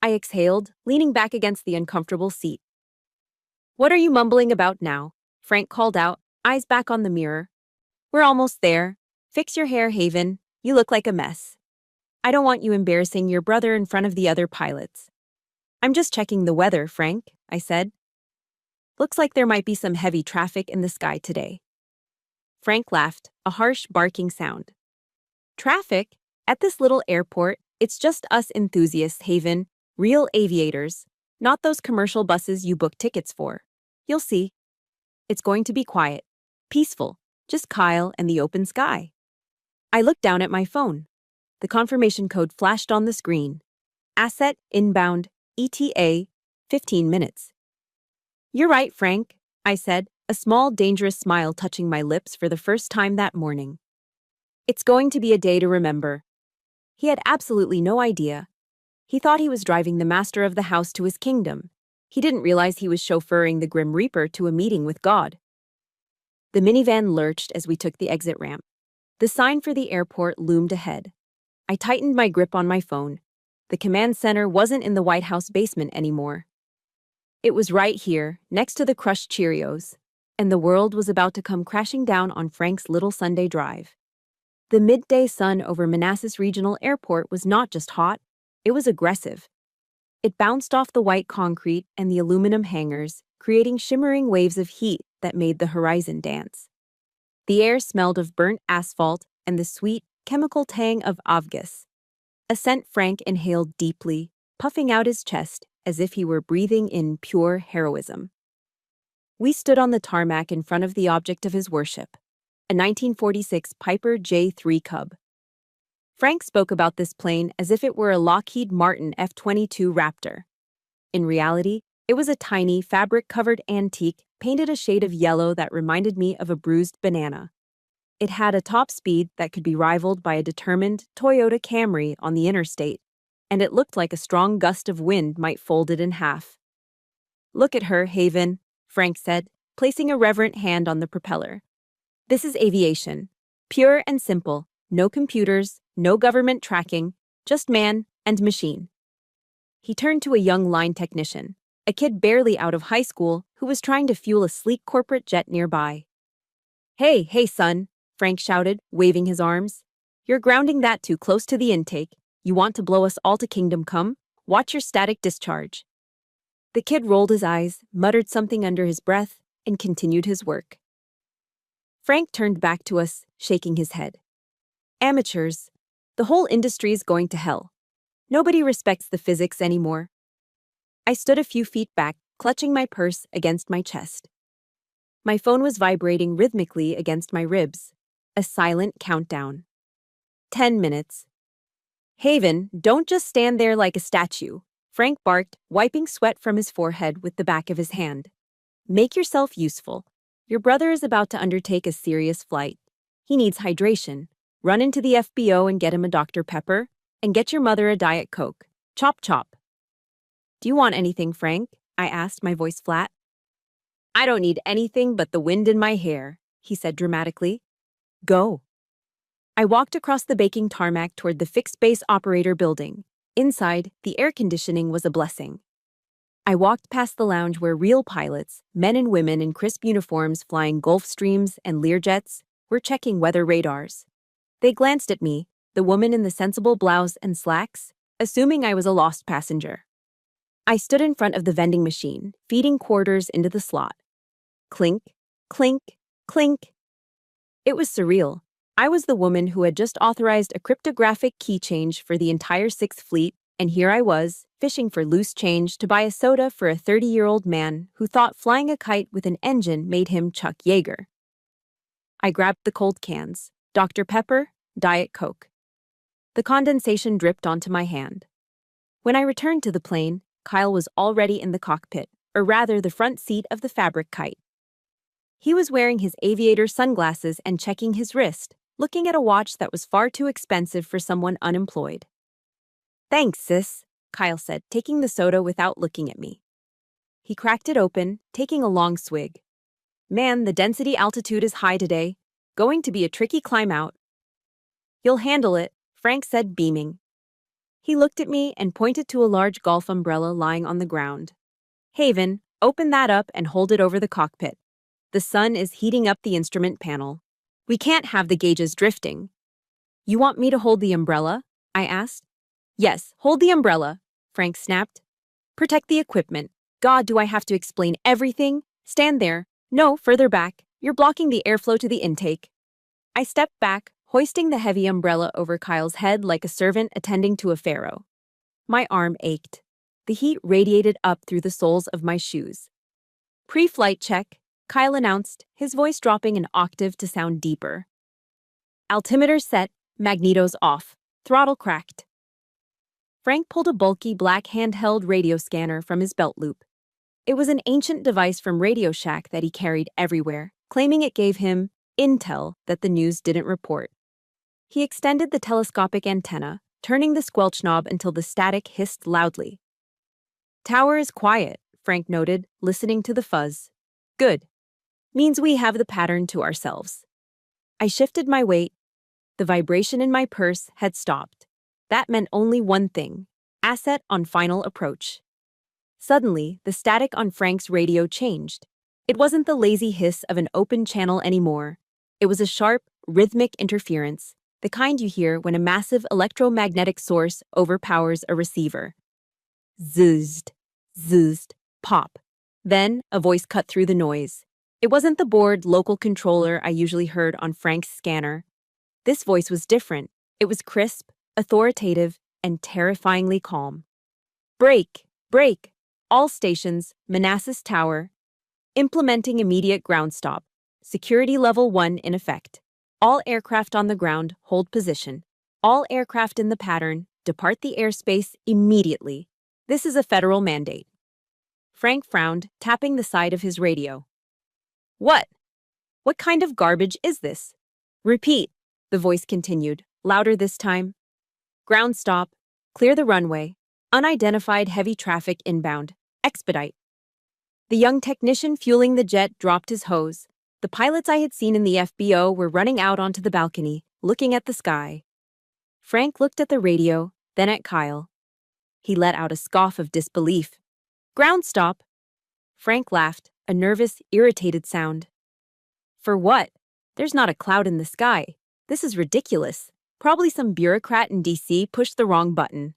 I exhaled, leaning back against the uncomfortable seat. What are you mumbling about now? Frank called out, eyes back on the mirror. We're almost there. Fix your hair, Haven. You look like a mess. I don't want you embarrassing your brother in front of the other pilots. I'm just checking the weather, Frank, I said. Looks like there might be some heavy traffic in the sky today. Frank laughed, a harsh barking sound. Traffic? At this little airport, it's just us enthusiasts, Haven, real aviators, not those commercial buses you book tickets for. You'll see. It's going to be quiet, peaceful, just Kyle and the open sky. I looked down at my phone. The confirmation code flashed on the screen. Asset inbound, ETA, 15 minutes. You're right, Frank, I said, a small, dangerous smile touching my lips for the first time that morning. It's going to be a day to remember. He had absolutely no idea. He thought he was driving the master of the house to his kingdom. He didn't realize he was chauffeuring the Grim Reaper to a meeting with God. The minivan lurched as we took the exit ramp. The sign for the airport loomed ahead. I tightened my grip on my phone. The command center wasn't in the White House basement anymore. It was right here, next to the crushed Cheerios, and the world was about to come crashing down on Frank's little Sunday drive. The midday sun over Manassas Regional Airport was not just hot, it was aggressive. It bounced off the white concrete and the aluminum hangars, creating shimmering waves of heat that made the horizon dance. The air smelled of burnt asphalt and the sweet, chemical tang of avgas, a scent Frank inhaled deeply, puffing out his chest as if he were breathing in pure heroism. We stood on the tarmac in front of the object of his worship, a 1946 Piper J3 Cub. Frank spoke about this plane as if it were a Lockheed Martin F-22 Raptor. In reality, it was a tiny, fabric-covered antique painted a shade of yellow that reminded me of a bruised banana. It had a top speed that could be rivaled by a determined Toyota Camry on the interstate, and it looked like a strong gust of wind might fold it in half. Look at her, Haven, Frank said, placing a reverent hand on the propeller. This is aviation. Pure and simple. No computers, no government tracking, just man and machine. He turned to a young line technician, a kid barely out of high school who was trying to fuel a sleek corporate jet nearby. Hey, son, Frank shouted, waving his arms. You're grounding that too close to the intake. You want to blow us all to kingdom come? Watch your static discharge. The kid rolled his eyes, muttered something under his breath, and continued his work. Frank turned back to us, shaking his head. Amateurs. The whole industry's going to hell. Nobody respects the physics anymore. I stood a few feet back, clutching my purse against my chest. My phone was vibrating rhythmically against my ribs. A silent countdown. 10 minutes. Haven, don't just stand there like a statue, Frank barked, wiping sweat from his forehead with the back of his hand. Make yourself useful. Your brother is about to undertake a serious flight. He needs hydration. Run into the FBO and get him a Dr. Pepper, and get your mother a Diet Coke. Chop chop. Do you want anything, Frank? I asked, my voice flat. I don't need anything but the wind in my hair, he said dramatically. Go. I walked across the baking tarmac toward the fixed-base operator building. Inside, the air conditioning was a blessing. I walked past the lounge where real pilots, men and women in crisp uniforms flying Gulfstreams and Learjets, were checking weather radars. They glanced at me, the woman in the sensible blouse and slacks, assuming I was a lost passenger. I stood in front of the vending machine, feeding quarters into the slot. Clink, clink, clink. It was surreal. I was the woman who had just authorized a cryptographic key change for the entire Sixth Fleet, and here I was, fishing for loose change to buy a soda for a 30-year-old man who thought flying a kite with an engine made him Chuck Yeager. I grabbed the cold cans, Dr. Pepper, Diet Coke. The condensation dripped onto my hand. When I returned to the plane, Kyle was already in the cockpit, or rather the front seat of the fabric kite. He was wearing his aviator sunglasses and checking his wrist, looking at a watch that was far too expensive for someone unemployed. "Thanks, sis," Kyle said, taking the soda without looking at me. He cracked it open, taking a long swig. "Man, the density altitude is high today. Going to be a tricky climb out." "You'll handle it," Frank said, beaming. He looked at me and pointed to a large golf umbrella lying on the ground. "Haven, open that up and hold it over the cockpit. The sun is heating up the instrument panel. We can't have the gauges drifting." "You want me to hold the umbrella?" I asked. "Yes, hold the umbrella," Frank snapped. "Protect the equipment. God, do I have to explain everything? Stand there. No, further back. You're blocking the airflow to the intake." I stepped back, hoisting the heavy umbrella over Kyle's head like a servant attending to a pharaoh. My arm ached. The heat radiated up through the soles of my shoes. "Pre-flight check," Kyle announced, his voice dropping an octave to sound deeper. "Altimeter set, magnetos off, throttle cracked." Frank pulled a bulky black handheld radio scanner from his belt loop. It was an ancient device from Radio Shack that he carried everywhere, claiming it gave him intel that the news didn't report. He extended the telescopic antenna, turning the squelch knob until the static hissed loudly. "Tower is quiet," Frank noted, listening to the fuzz. "Good. Means we have the pattern to ourselves." I shifted my weight. The vibration in my purse had stopped. That meant only one thing: asset on final approach. Suddenly, the static on Frank's radio changed. It wasn't the lazy hiss of an open channel anymore. It was a sharp, rhythmic interference, the kind you hear when a massive electromagnetic source overpowers a receiver. Zuzzed, zuzzed, pop. Then, a voice cut through the noise. It wasn't the bored local controller I usually heard on Frank's scanner. This voice was different. It was crisp, authoritative, and terrifyingly calm. "Break! Break! All stations, Manassas Tower. Implementing immediate ground stop. Security level 1 in effect. All aircraft on the ground, hold position. All aircraft in the pattern, depart the airspace immediately. This is a federal mandate." Frank frowned, tapping the side of his radio. "What? What kind of garbage is this?" "Repeat," the voice continued, louder this time. "Ground stop. Clear the runway. Unidentified heavy traffic inbound. Expedite." The young technician fueling the jet dropped his hose. The pilots I had seen in the FBO were running out onto the balcony, looking at the sky. Frank looked at the radio, then at Kyle. He let out a scoff of disbelief. "Ground stop." Frank laughed, a nervous, irritated sound. "For what? There's not a cloud in the sky. This is ridiculous. Probably some bureaucrat in DC pushed the wrong button."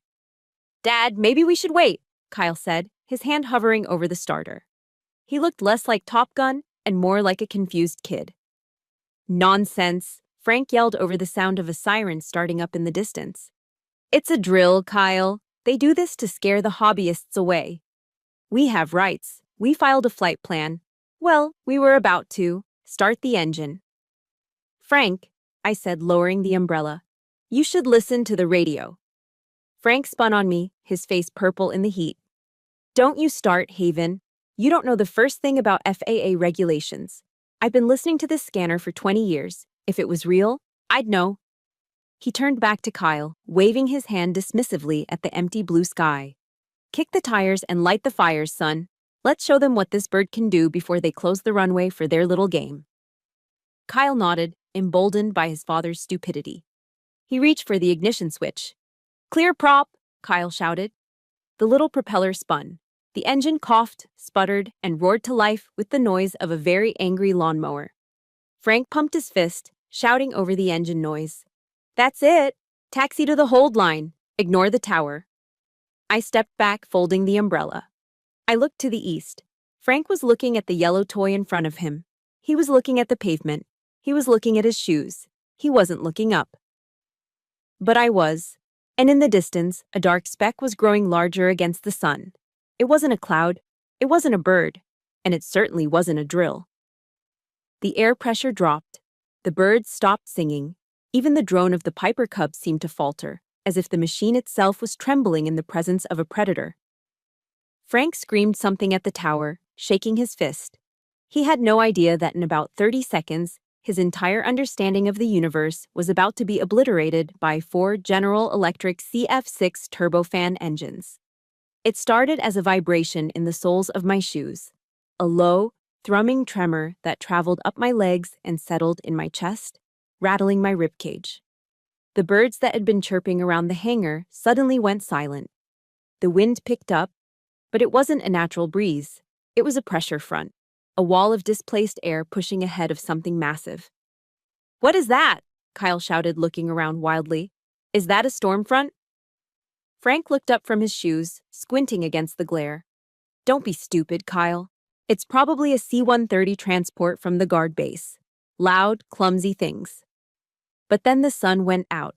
"Dad, maybe we should wait," Kyle said, his hand hovering over the starter. He looked less like Top Gun and more like a confused kid. "Nonsense," Frank yelled over the sound of a siren starting up in the distance. "It's a drill, Kyle. They do this to scare the hobbyists away. We have rights. We filed a flight plan. Well, we were about to. Start the engine." "Frank," I said, lowering the umbrella, "you should listen to the radio." Frank spun on me, his face purple in the heat. "Don't you start, Haven. You don't know the first thing about FAA regulations. I've been listening to this scanner for 20 years. If it was real, I'd know." He turned back to Kyle, waving his hand dismissively at the empty blue sky. "Kick the tires and light the fires, son. Let's show them what this bird can do before they close the runway for their little game." Kyle nodded, emboldened by his father's stupidity. He reached for the ignition switch. "Clear prop," Kyle shouted. The little propeller spun. The engine coughed, sputtered, and roared to life with the noise of a very angry lawnmower. Frank pumped his fist, shouting over the engine noise. "That's it! Taxi to the hold line. Ignore the tower." I stepped back, folding the umbrella. I looked to the east. Frank was looking at the yellow toy in front of him. He was looking at the pavement. He was looking at his shoes. He wasn't looking up. But I was. And in the distance, a dark speck was growing larger against the sun. It wasn't a cloud, it wasn't a bird, and it certainly wasn't a drill. The air pressure dropped, the birds stopped singing, even the drone of the Piper Cub seemed to falter, as if the machine itself was trembling in the presence of a predator. Frank screamed something at the tower, shaking his fist. He had no idea that in about 30 seconds, his entire understanding of the universe was about to be obliterated by 4 General Electric CF6 turbofan engines. It started as a vibration in the soles of my shoes, a low, thrumming tremor that traveled up my legs and settled in my chest, rattling my ribcage. The birds that had been chirping around the hangar suddenly went silent. The wind picked up, but it wasn't a natural breeze. It was a pressure front, a wall of displaced air pushing ahead of something massive. "What is that?" Kyle shouted, looking around wildly. "Is that a storm front?" Frank looked up from his shoes, squinting against the glare. "Don't be stupid, Kyle. It's probably a C-130 transport from the guard base. Loud, clumsy things." But then the sun went out.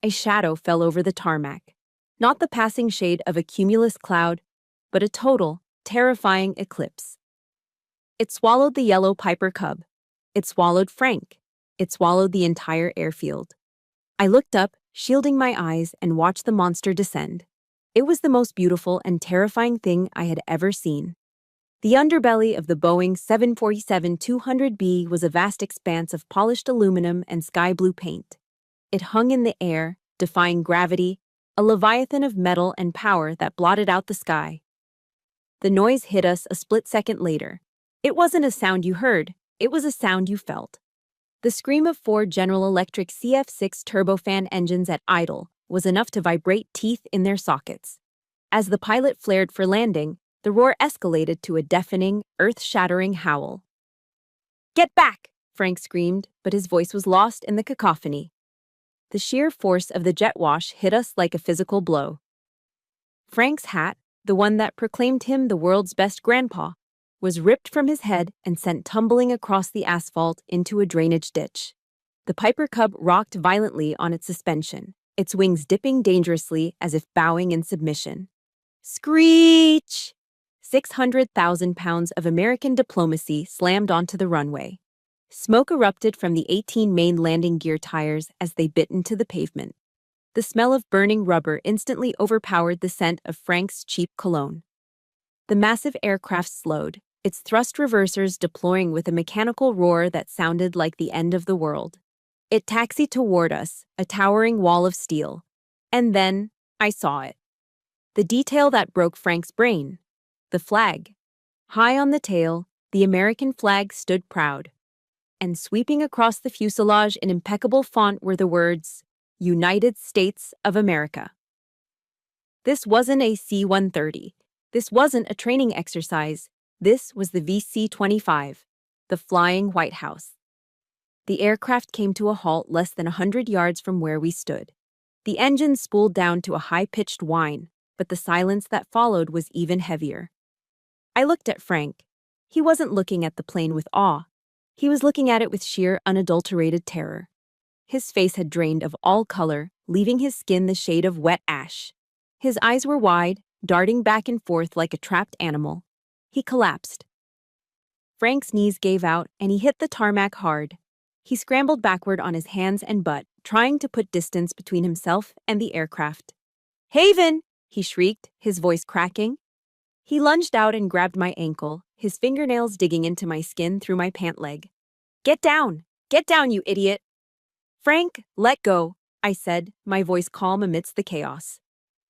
A shadow fell over the tarmac. Not the passing shade of a cumulus cloud, but a total, terrifying eclipse. It swallowed the yellow Piper Cub. It swallowed Frank. It swallowed the entire airfield. I looked up, shielding my eyes, and watched the monster descend. It was the most beautiful and terrifying thing I had ever seen. The underbelly of the Boeing 747-200B was a vast expanse of polished aluminum and sky blue paint. It hung in the air, defying gravity, a leviathan of metal and power that blotted out the sky. The noise hit us a split second later. It wasn't a sound you heard, it was a sound you felt. The scream of 4 General Electric CF6 turbofan engines at idle was enough to vibrate teeth in their sockets. As the pilot flared for landing, the roar escalated to a deafening, earth-shattering howl. "Get back!" Frank screamed, but his voice was lost in the cacophony. The sheer force of the jet wash hit us like a physical blow. Frank's hat, the one that proclaimed him the world's best grandpa, was ripped from his head and sent tumbling across the asphalt into a drainage ditch. The Piper Cub rocked violently on its suspension, its wings dipping dangerously as if bowing in submission. Screech! 600,000 pounds of American diplomacy slammed onto the runway. Smoke erupted from the 18 main landing gear tires as they bit into the pavement. The smell of burning rubber instantly overpowered the scent of Frank's cheap cologne. The massive aircraft slowed, its thrust reversers deploying with a mechanical roar that sounded like the end of the world. It taxied toward us, a towering wall of steel. And then, I saw it. The detail that broke Frank's brain. The flag. High on the tail, the American flag stood proud. And sweeping across the fuselage in impeccable font were the words, "United States of America." This wasn't a C-130. This wasn't a training exercise. This was the VC-25, the Flying White House. The aircraft came to a halt less than 100 yards from where we stood. The engine spooled down to a high-pitched whine, but the silence that followed was even heavier. I looked at Frank. He wasn't looking at the plane with awe. He was looking at it with sheer, unadulterated terror. His face had drained of all color, leaving his skin the shade of wet ash. His eyes were wide, darting back and forth like a trapped animal. He collapsed. Frank's knees gave out, and he hit the tarmac hard. He scrambled backward on his hands and butt, trying to put distance between himself and the aircraft. "Haven!" he shrieked, his voice cracking. He lunged out and grabbed my ankle, his fingernails digging into my skin through my pant leg. Get down, you idiot!" "Frank, let go," I said, my voice calm amidst the chaos.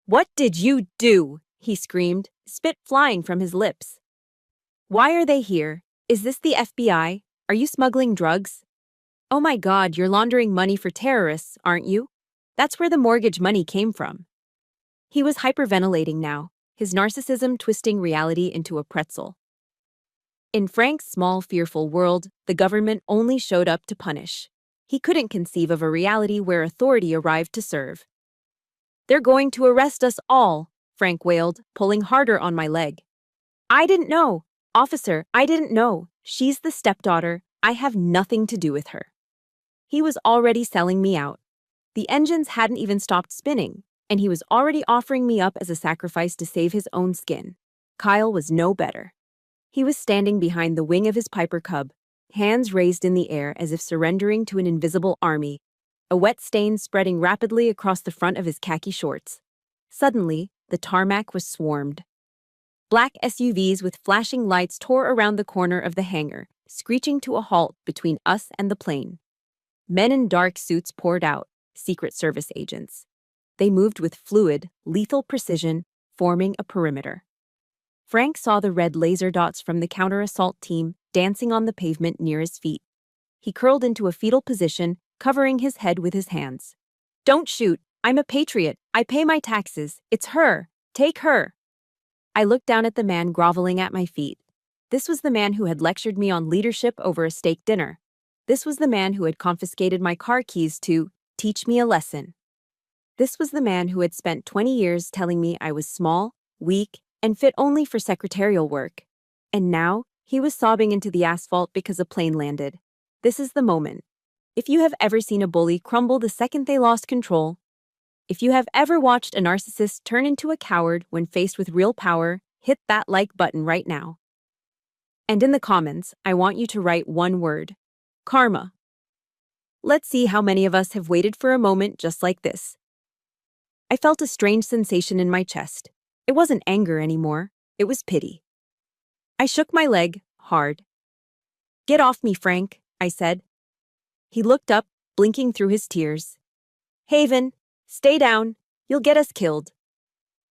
"What did you do?" he screamed, spit flying from his lips. "Why are they here? Is this the FBI? Are you smuggling drugs? Oh my God, you're laundering money for terrorists, aren't you? That's where the mortgage money came from." He was hyperventilating now, his narcissism twisting reality into a pretzel. In Frank's small, fearful world, the government only showed up to punish. He couldn't conceive of a reality where authority arrived to serve. "They're going to arrest us all," Frank wailed, pulling harder on my leg. "I didn't know. Officer, I didn't know. She's the stepdaughter. I have nothing to do with her." He was already selling me out. The engines hadn't even stopped spinning, and he was already offering me up as a sacrifice to save his own skin. Kyle was no better. He was standing behind the wing of his Piper Cub, hands raised in the air as if surrendering to an invisible army, a wet stain spreading rapidly across the front of his khaki shorts. Suddenly, the tarmac was swarmed. Black SUVs with flashing lights tore around the corner of the hangar, screeching to a halt between us and the plane. Men in dark suits poured out, Secret Service agents. They moved with fluid, lethal precision, forming a perimeter. Frank saw the red laser dots from the counter-assault team dancing on the pavement near his feet. He curled into a fetal position, covering his head with his hands. "Don't shoot. I'm a patriot. I pay my taxes. It's her. Take her." I looked down at the man groveling at my feet. This was the man who had lectured me on leadership over a steak dinner. This was the man who had confiscated my car keys to teach me a lesson. This was the man who had spent 20 years telling me I was small, weak, and fit only for secretarial work. And now, he was sobbing into the asphalt because a plane landed. This is the moment. If you have ever seen a bully crumble the second they lost control, if you have ever watched a narcissist turn into a coward when faced with real power, hit that like button right now. And in the comments, I want you to write one word: karma. Let's see how many of us have waited for a moment just like this. I felt a strange sensation in my chest. It wasn't anger anymore, it was pity. I shook my leg, hard. "Get off me, Frank," I said. He looked up, blinking through his tears. "Haven, stay down, you'll get us killed."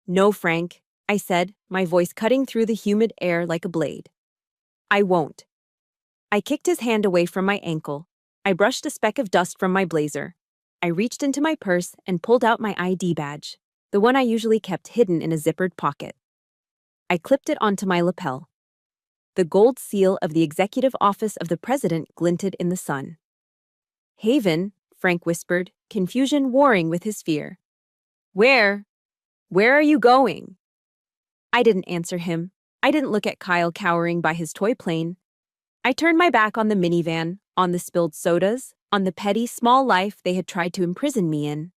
"No, Frank," I said, my voice cutting through the humid air like a blade. "I won't." I kicked his hand away from my ankle. I brushed a speck of dust from my blazer. I reached into my purse and pulled out my ID badge, the one I usually kept hidden in a zippered pocket. I clipped it onto my lapel. The gold seal of the executive office of the president glinted in the sun. "Haven," Frank whispered, confusion warring with his fear. Where are you going?" I didn't answer him. I didn't look at Kyle cowering by his toy plane. I turned my back on the minivan, on the spilled sodas, on the petty, small life they had tried to imprison me in.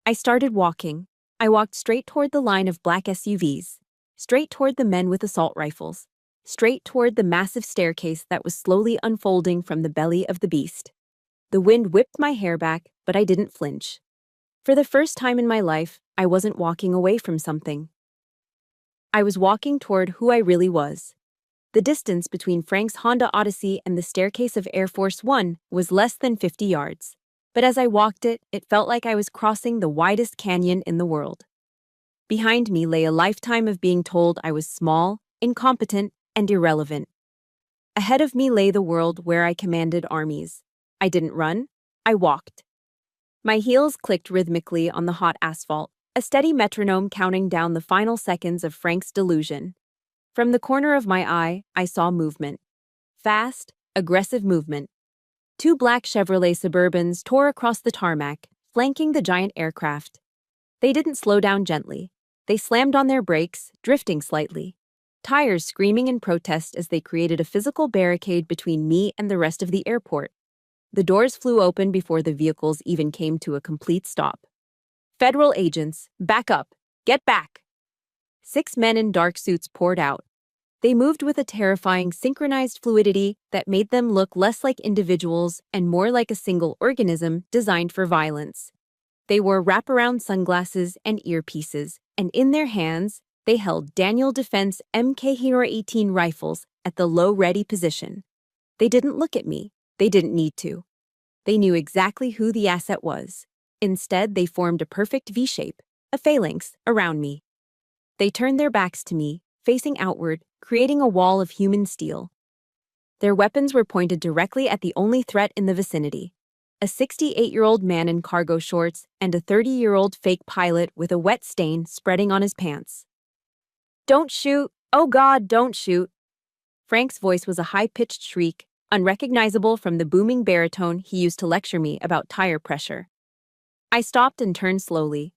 I started walking. I walked straight toward the line of black SUVs, straight toward the men with assault rifles, straight toward the massive staircase that was slowly unfolding from the belly of the beast. The wind whipped my hair back, but I didn't flinch. For the first time in my life, I wasn't walking away from something. I was walking toward who I really was. The distance between Frank's Honda Odyssey and the staircase of Air Force One was less than 50 yards. But as I walked it, it felt like I was crossing the widest canyon in the world. Behind me lay a lifetime of being told I was small, incompetent, and irrelevant. Ahead of me lay the world where I commanded armies. I didn't run, I walked. My heels clicked rhythmically on the hot asphalt, a steady metronome counting down the final seconds of Frank's delusion. From the corner of my eye, I saw movement. Fast, aggressive movement. 2 black Chevrolet Suburbans tore across the tarmac, flanking the giant aircraft. They didn't slow down gently. They slammed on their brakes, drifting slightly. Tires screaming in protest as they created a physical barricade between me and the rest of the airport. The doors flew open before the vehicles even came to a complete stop. "Federal agents, back up! Get back!" 6 men in dark suits poured out. They moved with a terrifying synchronized fluidity that made them look less like individuals and more like a single organism designed for violence. They wore wraparound sunglasses and earpieces, and in their hands, they held Daniel Defense MK-18 rifles at the low ready position. They didn't look at me. They didn't need to. They knew exactly who the asset was. Instead, they formed a perfect V-shape, a phalanx, around me. They turned their backs to me, facing outward, creating a wall of human steel. Their weapons were pointed directly at the only threat in the vicinity: a 68-year-old man in cargo shorts and a 30-year-old fake pilot with a wet stain spreading on his pants. "Don't shoot! Oh God, don't shoot!" Frank's voice was a high-pitched shriek, unrecognizable from the booming baritone he used to lecture me about tire pressure. I stopped and turned slowly.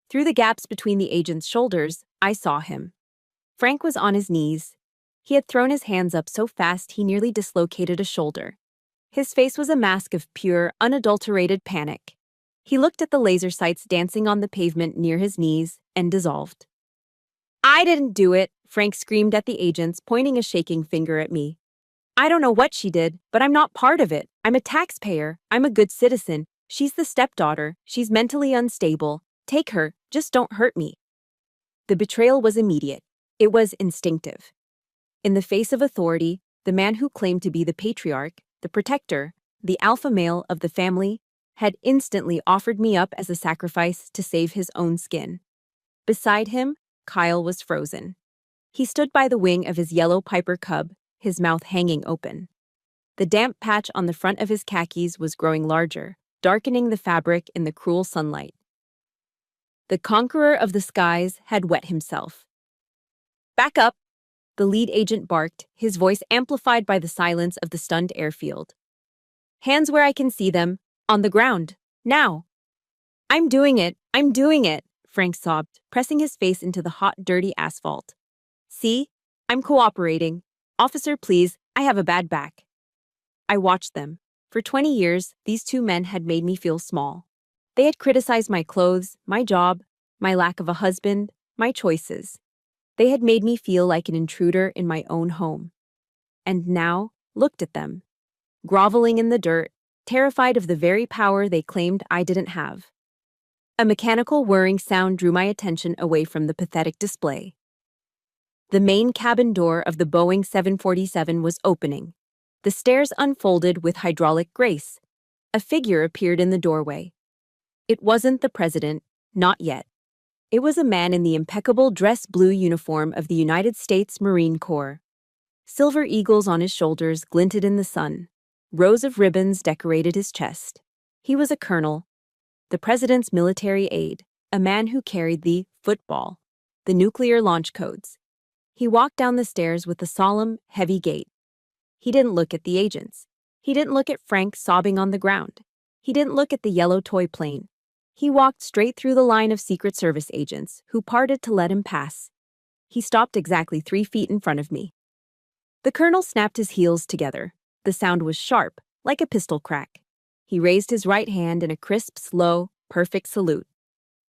Through the gaps between the agent's shoulders, I saw him. Frank was on his knees. He had thrown his hands up so fast he nearly dislocated a shoulder. His face was a mask of pure, unadulterated panic. He looked at the laser sights dancing on the pavement near his knees and dissolved. I didn't do it, Frank screamed at the agents, pointing a shaking finger at me. I don't know what she did, but I'm not part of it. I'm a taxpayer. I'm a good citizen. She's the stepdaughter. She's mentally unstable. Take her. Just don't hurt me. The betrayal was immediate. It was instinctive. In the face of authority, the man who claimed to be the patriarch, the protector, the alpha male of the family, had instantly offered me up as a sacrifice to save his own skin. Beside him, Kyle was frozen. He stood by the wing of his yellow Piper cub, his mouth hanging open. The damp patch on the front of his khakis was growing larger, darkening the fabric in the cruel sunlight. The conqueror of the skies had wet himself. Back up, the lead agent barked, his voice amplified by the silence of the stunned airfield. Hands where I can see them, on the ground, now. I'm doing it, Frank sobbed, pressing his face into the hot, dirty asphalt. See? I'm cooperating. Officer, please, I have a bad back. I watched them. For 20 years, these two men had made me feel small. They had criticized my clothes, my job, my lack of a husband, my choices. They had made me feel like an intruder in my own home. And now, looked at them. Groveling in the dirt, terrified of the very power they claimed I didn't have. A mechanical whirring sound drew my attention away from the pathetic display. The main cabin door of the Boeing 747 was opening. The stairs unfolded with hydraulic grace. A figure appeared in the doorway. It wasn't the president, not yet. It was a man in the impeccable dress blue uniform of the United States Marine Corps. Silver eagles on his shoulders glinted in the sun. Rows of ribbons decorated his chest. He was a colonel, the president's military aide, a man who carried the football, the nuclear launch codes. He walked down the stairs with a solemn, heavy gait. He didn't look at the agents. He didn't look at Frank sobbing on the ground. He didn't look at the yellow toy plane. He walked straight through the line of Secret Service agents, who parted to let him pass. He stopped exactly 3 feet in front of me. The colonel snapped his heels together. The sound was sharp, like a pistol crack. He raised his right hand in a crisp, slow, perfect salute.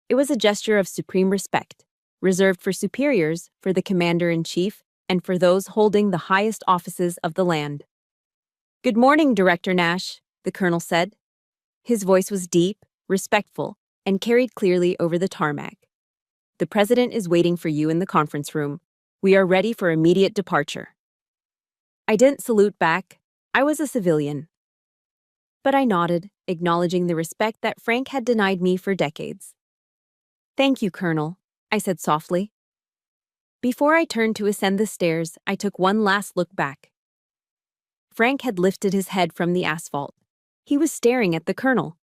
It was a gesture of supreme respect, reserved for superiors, for the commander-in-chief, and for those holding the highest offices of the land. Good morning, Director Nash, the colonel said. His voice was deep, respectful, and carried clearly over the tarmac. The president is waiting for you in the conference room. We are ready for immediate departure. I didn't salute back. I was a civilian. But I nodded, acknowledging the respect that Frank had denied me for decades. Thank you, Colonel, I said softly. Before I turned to ascend the stairs, I took one last look back. Frank had lifted his head from the asphalt. He was staring at the colonel.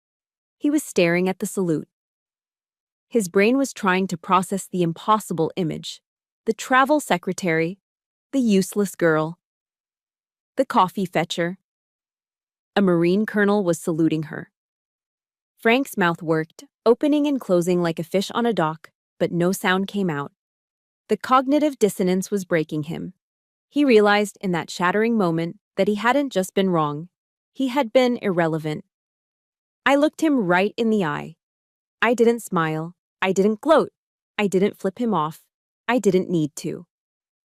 He was staring at the salute. His brain was trying to process the impossible image. The travel secretary, the useless girl, the coffee fetcher. A Marine colonel was saluting her. Frank's mouth worked, opening and closing like a fish on a dock, but no sound came out. The cognitive dissonance was breaking him. He realized in that shattering moment that he hadn't just been wrong. He had been irrelevant. I looked him right in the eye. I didn't smile. I didn't gloat. I didn't flip him off. I didn't need to.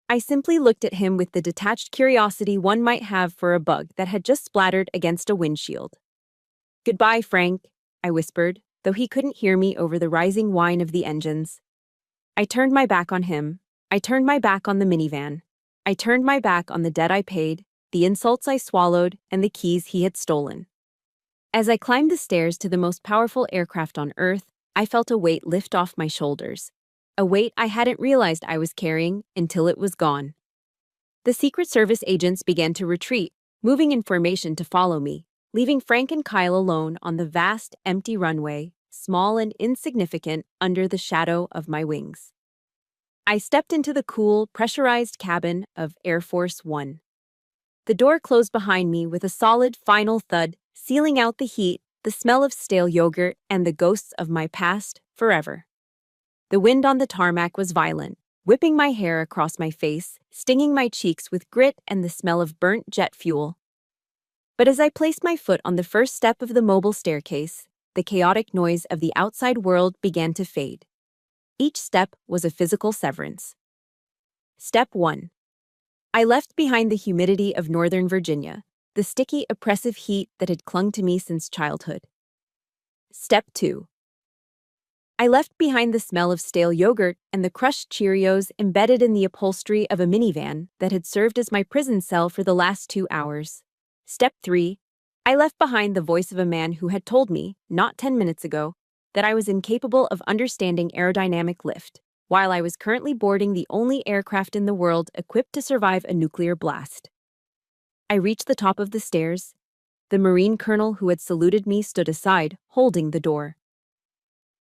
I simply looked at him with the detached curiosity one might have for a bug that had just splattered against a windshield. Goodbye, Frank, I whispered, though he couldn't hear me over the rising whine of the engines. I turned my back on him. I turned my back on the minivan. I turned my back on the debt I paid, the insults I swallowed, and the keys he had stolen. As I climbed the stairs to the most powerful aircraft on Earth, I felt a weight lift off my shoulders. A weight I hadn't realized I was carrying until it was gone. The Secret Service agents began to retreat, moving in formation to follow me, leaving Frank and Kyle alone on the vast, empty runway, small and insignificant under the shadow of my wings. I stepped into the cool, pressurized cabin of Air Force One. The door closed behind me with a solid, final thud, sealing out the heat, the smell of stale yogurt, and the ghosts of my past forever. The wind on the tarmac was violent, whipping my hair across my face, stinging my cheeks with grit and the smell of burnt jet fuel. But as I placed my foot on the first step of the mobile staircase, the chaotic noise of the outside world began to fade. Each step was a physical severance. Step 1. I left behind the humidity of Northern Virginia, the sticky, oppressive heat that had clung to me since childhood. Step 2. I left behind the smell of stale yogurt and the crushed Cheerios embedded in the upholstery of a minivan that had served as my prison cell for the last 2 hours. Step 3. I left behind the voice of a man who had told me, not 10 minutes ago, that I was incapable of understanding aerodynamic lift, while I was currently boarding the only aircraft in the world equipped to survive a nuclear blast. I reached the top of the stairs. The Marine colonel who had saluted me stood aside, holding the door.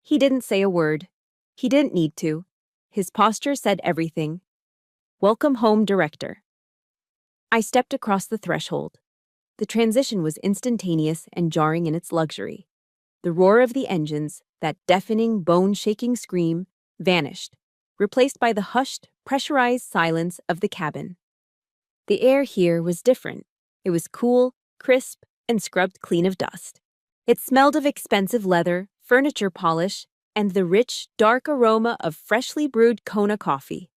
He didn't say a word. He didn't need to. His posture said everything. Welcome home, Director. I stepped across the threshold. The transition was instantaneous and jarring in its luxury. The roar of the engines, that deafening, bone-shaking scream, vanished, replaced by the hushed, pressurized silence of the cabin. The air here was different. It was cool, crisp, and scrubbed clean of dust. It smelled of expensive leather, furniture polish, and the rich, dark aroma of freshly brewed Kona coffee.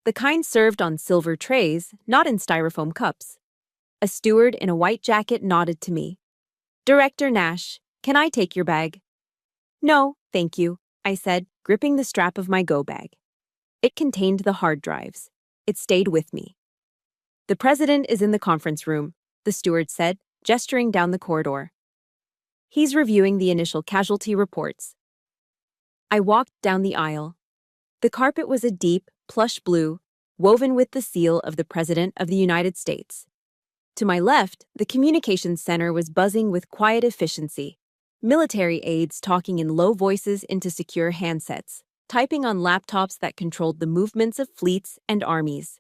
The kind served on silver trays, not in styrofoam cups. A steward in a white jacket nodded to me. Director Nash, can I take your bag? No, thank you, I said, gripping the strap of my go bag. It contained the hard drives. It stayed with me. The president is in the conference room, the steward said, gesturing down the corridor. He's reviewing the initial casualty reports. I walked down the aisle. The carpet was a deep, plush blue, woven with the seal of the President of the United States. To my left, the communications center was buzzing with quiet efficiency. Military aides talking in low voices into secure handsets, typing on laptops that controlled the movements of fleets and armies.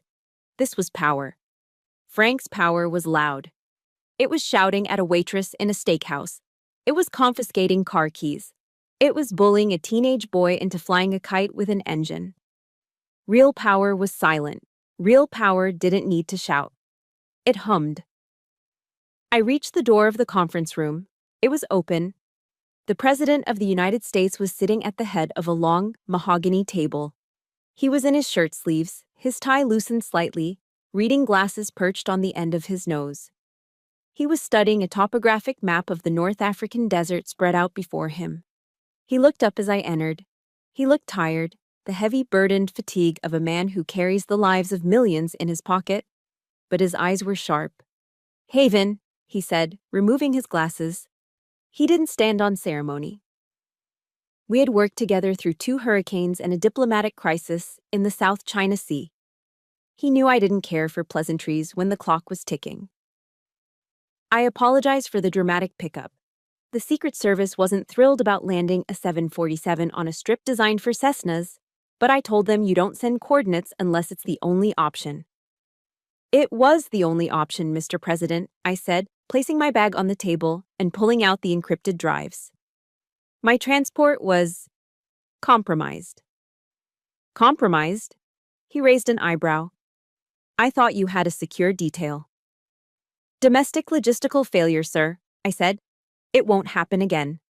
This was power. Frank's power was loud. It was shouting at a waitress in a steakhouse. It was confiscating car keys. It was bullying a teenage boy into flying a kite with an engine. Real power was silent. Real power didn't need to shout. It hummed. I reached the door of the conference room. It was open. The President of the United States was sitting at the head of a long, mahogany table. He was in his shirt sleeves, his tie loosened slightly, reading glasses perched on the end of his nose. He was studying a topographic map of the North African desert spread out before him. He looked up as I entered. He looked tired, the heavy, burdened fatigue of a man who carries the lives of millions in his pocket. But his eyes were sharp. Haven, he said, removing his glasses. He didn't stand on ceremony. We had worked together through 2 hurricanes and a diplomatic crisis in the South China Sea. He knew I didn't care for pleasantries when the clock was ticking. I apologized for the dramatic pickup. The Secret Service wasn't thrilled about landing a 747 on a strip designed for Cessnas, but I told them you don't send coordinates unless it's the only option. It was the only option, Mr. President, I said, placing my bag on the table and pulling out the encrypted drives. My transport was compromised. Compromised? He raised an eyebrow. I thought you had a secure detail. Domestic logistical failure, sir, I said. It won't happen again.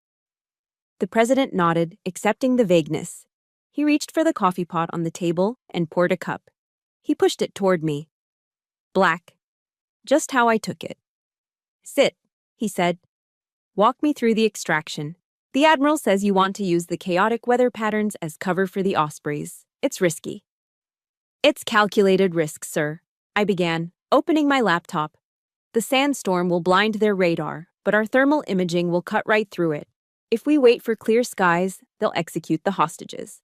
The president nodded, accepting the vagueness. He reached for the coffee pot on the table and poured a cup. He pushed it toward me. Black. Just how I took it. Sit, he said. Walk me through the extraction. The Admiral says you want to use the chaotic weather patterns as cover for the Ospreys. It's risky. It's calculated risk, sir, I began, opening my laptop. The sandstorm will blind their radar, but our thermal imaging will cut right through it. If we wait for clear skies, they'll execute the hostages.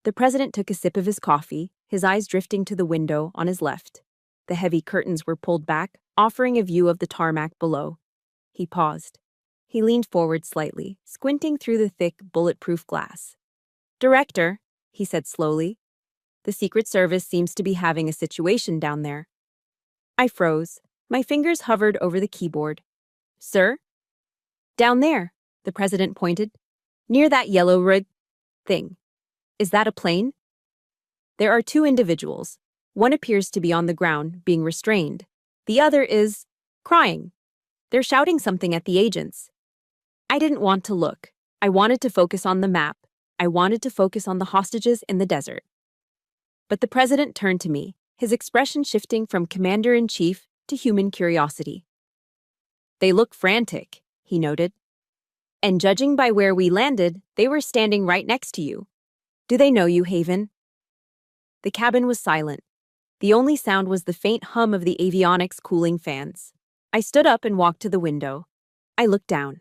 The president took a sip of his coffee, his eyes drifting to the window on his left. The heavy curtains were pulled back, offering a view of the tarmac below. He paused. He leaned forward slightly, squinting through the thick, bulletproof glass. Director, he said slowly, the Secret Service seems to be having a situation down there. I froze. My fingers hovered over the keyboard. Sir? Down there, the president pointed. Near that yellow red thing. Is that a plane? There are 2 individuals. One appears to be on the ground, being restrained. The other is crying. They're shouting something at the agents. I didn't want to look. I wanted to focus on the map. I wanted to focus on the hostages in the desert. But the president turned to me, his expression shifting from commander-in-chief to human curiosity. "They look frantic," he noted. "And judging by where we landed, they were standing right next to you. Do they know you, Haven?" The cabin was silent. The only sound was the faint hum of the avionics cooling fans. I stood up and walked to the window. I looked down.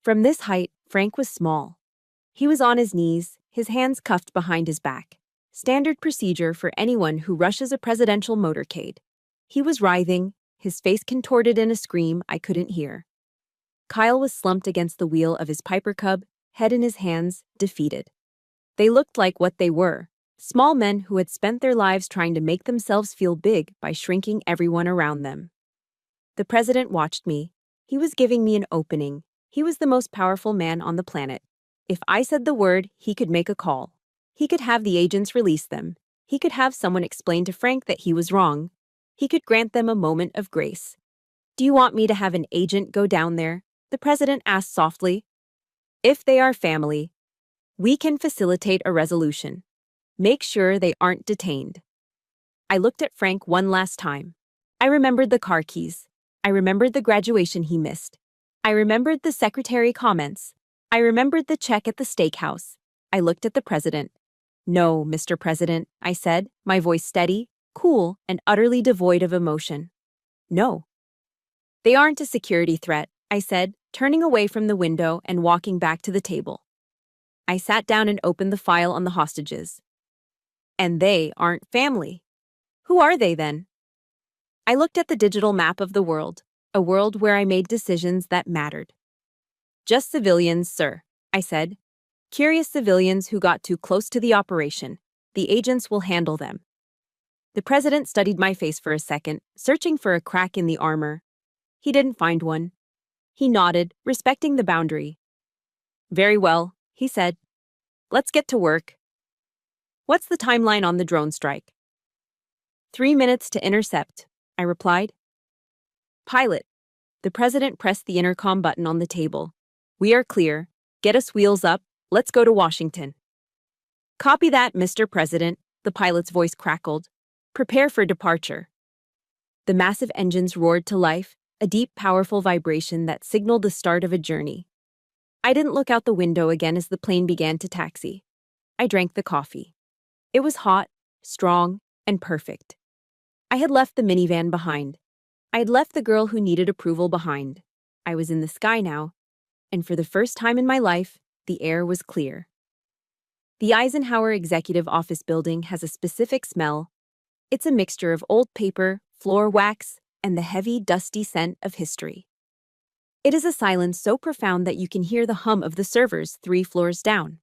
From this height, Frank was small. He was on his knees, his hands cuffed behind his back. Standard procedure for anyone who rushes a presidential motorcade. He was writhing, his face contorted in a scream I couldn't hear. Kyle was slumped against the wheel of his Piper Cub, head in his hands, defeated. They looked like what they were, small men who had spent their lives trying to make themselves feel big by shrinking everyone around them. The president watched me. He was giving me an opening. He was the most powerful man on the planet. If I said the word, he could make a call. He could have the agents release them. He could have someone explain to Frank that he was wrong. He could grant them a moment of grace. "Do you want me to have an agent go down there?" the president asked softly. "If they are family, we can facilitate a resolution. Make sure they aren't detained." I looked at Frank one last time. I remembered the car keys. I remembered the graduation he missed. I remembered the secretary comments. I remembered the check at the steakhouse. I looked at the president. "No, Mr. President," I said, my voice steady, cool, and utterly devoid of emotion. "No." "They aren't a security threat," I said, turning away from the window and walking back to the table. I sat down and opened the file on the hostages. "And they aren't family. Who are they then?" I looked at the digital map of the world, a world where I made decisions that mattered. "Just civilians, sir," I said. "Curious civilians who got too close to the operation. The agents will handle them." The president studied my face for a second, searching for a crack in the armor. He didn't find one. He nodded, respecting the boundary. "Very well," he said. "Let's get to work." "What's the timeline on the drone strike?" 3 minutes to intercept," I replied. "Pilot." The president pressed the intercom button on the table. "We are clear. Get us wheels up. Let's go to Washington." "Copy that, Mr. President," the pilot's voice crackled. "Prepare for departure." The massive engines roared to life, a deep, powerful vibration that signaled the start of a journey. I didn't look out the window again as the plane began to taxi. I drank the coffee. It was hot, strong, and perfect. I had left the minivan behind. I had left the girl who needed approval behind. I was in the sky now, and for the first time in my life, the air was clear. The Eisenhower Executive Office building has a specific smell. It's a mixture of old paper, floor wax, and the heavy, dusty scent of history. It is a silence so profound that you can hear the hum of the servers 3 floors down.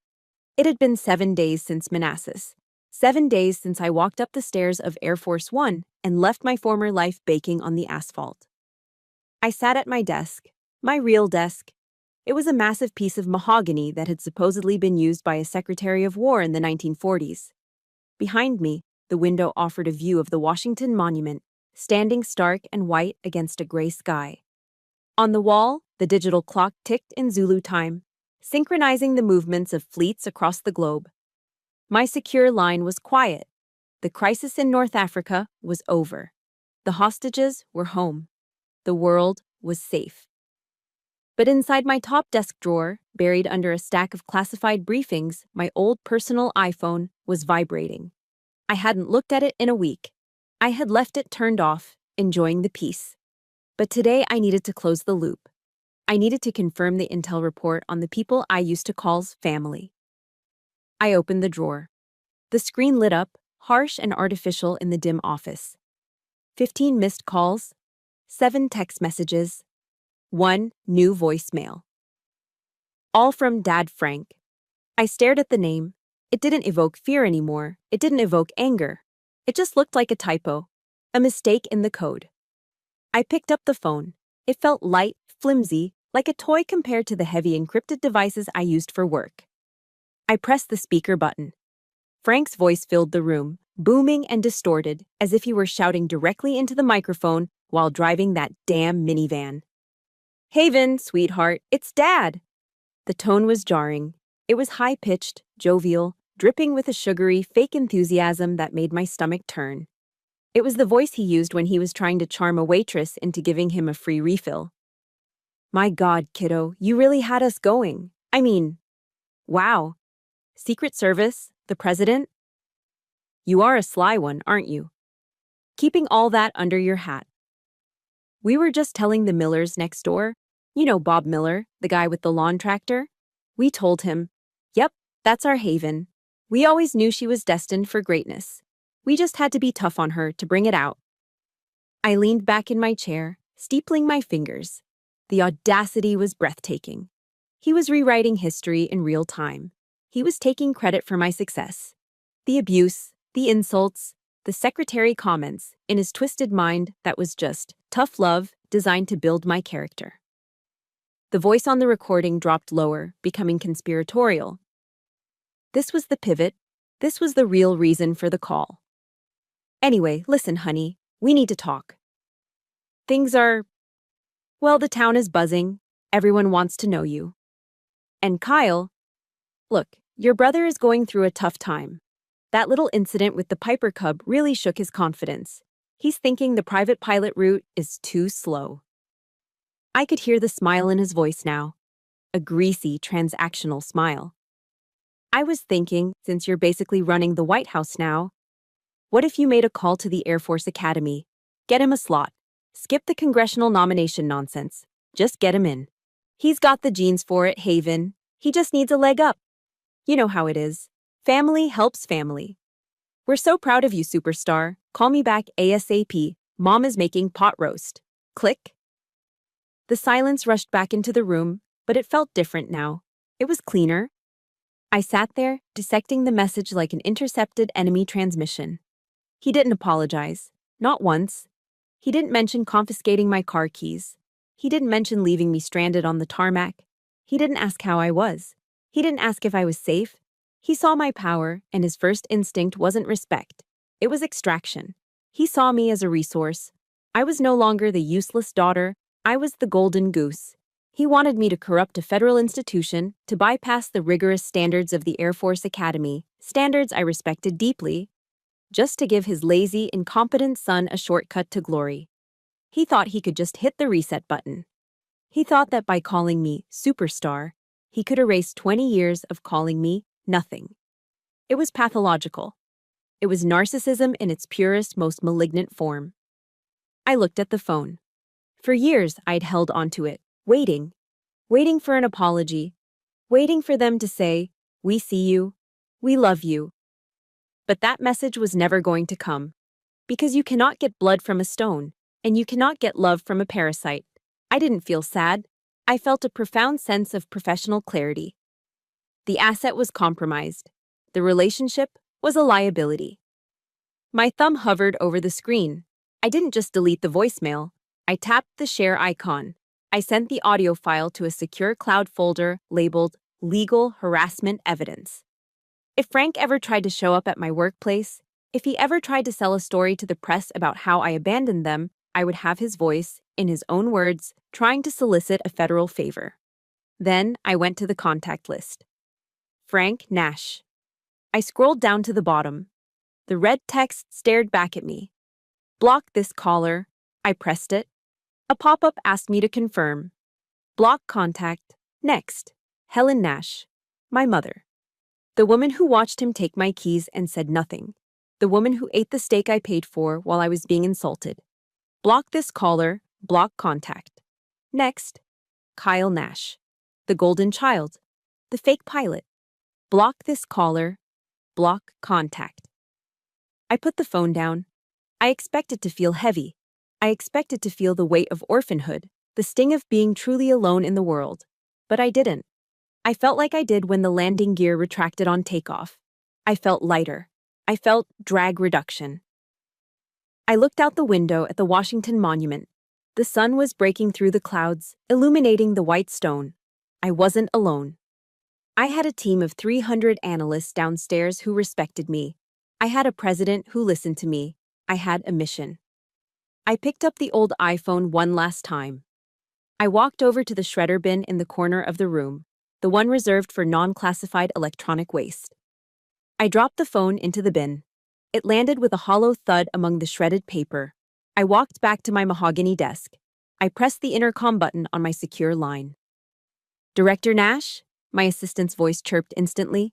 It had been 7 days since Manassas. 7 days since I walked up the stairs of Air Force One and left my former life baking on the asphalt. I sat at my desk, my real desk. It was a massive piece of mahogany that had supposedly been used by a Secretary of War in the 1940s. Behind me, the window offered a view of the Washington Monument, standing stark and white against a gray sky. On the wall, the digital clock ticked in Zulu time, synchronizing the movements of fleets across the globe. My secure line was quiet. The crisis in North Africa was over. The hostages were home. The world was safe. But inside my top desk drawer, buried under a stack of classified briefings, my old personal iPhone was vibrating. I hadn't looked at it in a week. I had left it turned off, enjoying the peace. But today I needed to close the loop. I needed to confirm the intel report on the people I used to call family. I opened the drawer. The screen lit up, harsh and artificial in the dim office. 15 missed calls, 7 text messages, 1 new voicemail. All from Dad Frank. I stared at the name. It didn't evoke fear anymore. It didn't evoke anger. It just looked like a typo, a mistake in the code. I picked up the phone. It felt light, flimsy, like a toy compared to the heavy encrypted devices I used for work. I pressed the speaker button. Frank's voice filled the room, booming and distorted, as if he were shouting directly into the microphone while driving that damn minivan. Haven, sweetheart, it's Dad. The tone was jarring. It was high-pitched, jovial, dripping with a sugary, fake enthusiasm that made my stomach turn. It was the voice he used when he was trying to charm a waitress into giving him a free refill. My God, kiddo, you really had us going. I mean, wow. Secret Service? The President? You are a sly one, aren't you? Keeping all that under your hat. We were just telling the Millers next door. You know Bob Miller, the guy with the lawn tractor? We told him, yep, that's our Haven. We always knew she was destined for greatness. We just had to be tough on her to bring it out. I leaned back in my chair, steepling my fingers. The audacity was breathtaking. He was rewriting history in real time. He was taking credit for my success. The abuse, the insults, the secretary comments, in his twisted mind that was just tough love designed to build my character. The voice on the recording dropped lower, becoming conspiratorial. This was the pivot. This was the real reason for the call. Anyway, listen, honey, we need to talk. Things are... Well, the town is buzzing. Everyone wants to know you. And Kyle, look, your brother is going through a tough time. That little incident with the Piper Cub really shook his confidence. He's thinking the private pilot route is too slow. I could hear the smile in his voice now. A greasy, transactional smile. I was thinking, since you're basically running the White House now, what if you made a call to the Air Force Academy? Get him a slot. Skip the congressional nomination nonsense. Just get him in. He's got the genes for it, Haven. He just needs a leg up. You know how it is. Family helps family. We're so proud of you, superstar. Call me back ASAP. Mom is making pot roast. Click. The silence rushed back into the room, but it felt different now. It was cleaner. I sat there, dissecting the message like an intercepted enemy transmission. He didn't apologize. Not once. He didn't mention confiscating my car keys. He didn't mention leaving me stranded on the tarmac. He didn't ask how I was. He didn't ask if I was safe. He saw my power, and his first instinct wasn't respect. It was extraction. He saw me as a resource. I was no longer the useless daughter. I was the golden goose. He wanted me to corrupt a federal institution, to bypass the rigorous standards of the Air Force Academy, standards I respected deeply, just to give his lazy, incompetent son a shortcut to glory. He thought he could just hit the reset button. He thought that by calling me superstar, he could erase 20 years of calling me nothing. It was pathological. It was narcissism in its purest, most malignant form. I looked at the phone. For years, I'd held onto it, waiting for an apology, waiting for them to say, "We see you, we love you." But that message was never going to come. Because you cannot get blood from a stone, and you cannot get love from a parasite. I didn't feel sad. I felt a profound sense of professional clarity. The asset was compromised. The relationship was a liability. My thumb hovered over the screen. I didn't just delete the voicemail. I tapped the share icon. I sent the audio file to a secure cloud folder labeled Legal Harassment Evidence. If Frank ever tried to show up at my workplace, if he ever tried to sell a story to the press about how I abandoned them, I would have his voice, in his own words, trying to solicit a federal favor. Then I went to the contact list. Frank Nash. I scrolled down to the bottom. The red text stared back at me. Block this caller. I pressed it. A pop-up asked me to confirm. Block contact. Next. Helen Nash. My mother. The woman who watched him take my keys and said nothing. The woman who ate the steak I paid for while I was being insulted. Block this caller. Block contact. Next. Kyle Nash. The golden child. The fake pilot. Block this caller. Block contact. I put the phone down. I expected to feel heavy. I expected to feel the weight of orphanhood, the sting of being truly alone in the world. But I didn't. I felt like I did when the landing gear retracted on takeoff. I felt lighter. I felt drag reduction. I looked out the window at the Washington Monument. The sun was breaking through the clouds, illuminating the white stone. I wasn't alone. I had a team of 300 analysts downstairs who respected me. I had a president who listened to me. I had a mission. I picked up the old iPhone one last time. I walked over to the shredder bin in the corner of the room, the one reserved for non-classified electronic waste. I dropped the phone into the bin. It landed with a hollow thud among the shredded paper. I walked back to my mahogany desk. I pressed the intercom button on my secure line. "Director Nash?" My assistant's voice chirped instantly.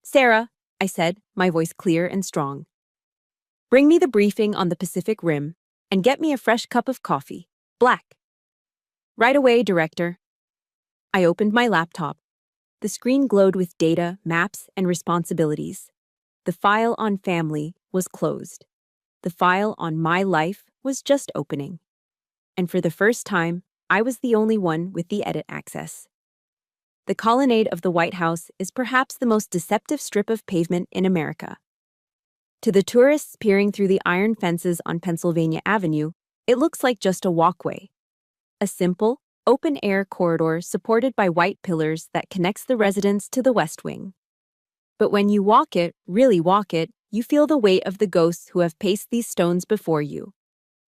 "Sarah," I said, my voice clear and strong. "Bring me the briefing on the Pacific Rim, and get me a fresh cup of coffee. Black." "Right away, Director." I opened my laptop. The screen glowed with data, maps, and responsibilities. The file on family was closed. The file on my life was just opening. And for the first time, I was the only one with the edit access. The colonnade of the White House is perhaps the most deceptive strip of pavement in America. To the tourists peering through the iron fences on Pennsylvania Avenue, it looks like just a walkway. A simple, open-air corridor supported by white pillars that connects the residence to the West Wing. But when you walk it, really walk it, you feel the weight of the ghosts who have paced these stones before you.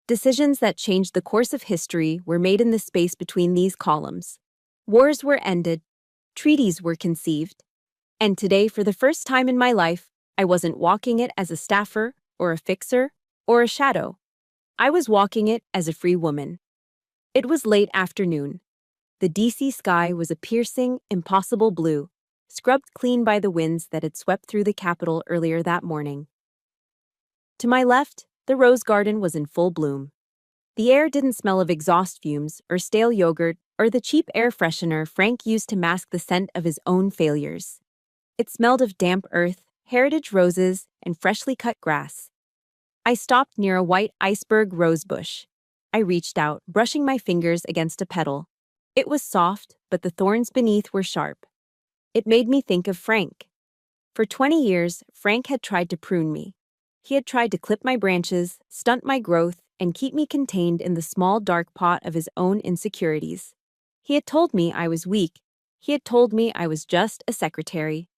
Decisions that changed the course of history were made in the space between these columns. Wars were ended, treaties were conceived, and today, for the first time in my life, I wasn't walking it as a staffer or a fixer or a shadow. I was walking it as a free woman. It was late afternoon. The DC sky was a piercing, impossible blue, scrubbed clean by the winds that had swept through the Capitol earlier that morning. To my left, the rose garden was in full bloom. The air didn't smell of exhaust fumes or stale yogurt or the cheap air freshener Frank used to mask the scent of his own failures. It smelled of damp earth, heritage roses, and freshly cut grass. I stopped near a white iceberg rose bush. I reached out, brushing my fingers against a petal. It was soft, but the thorns beneath were sharp. It made me think of Frank. For 20 years, Frank had tried to prune me. He had tried to clip my branches, stunt my growth, and keep me contained in the small dark pot of his own insecurities. He had told me I was weak. He had told me I was just a secretary.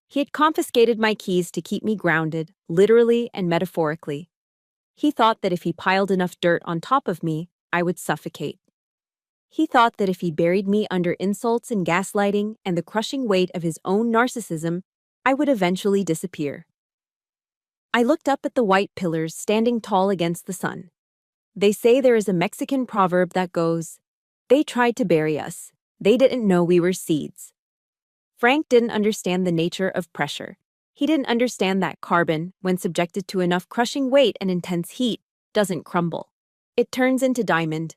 He had confiscated my keys to keep me grounded, literally and metaphorically. He thought that if he piled enough dirt on top of me, I would suffocate. He thought that if he buried me under insults and gaslighting and the crushing weight of his own narcissism, I would eventually disappear. I looked up at the white pillars standing tall against the sun. They say there is a Mexican proverb that goes, "They tried to bury us. They didn't know we were seeds." Frank didn't understand the nature of pressure. He didn't understand that carbon, when subjected to enough crushing weight and intense heat, doesn't crumble. It turns into diamond.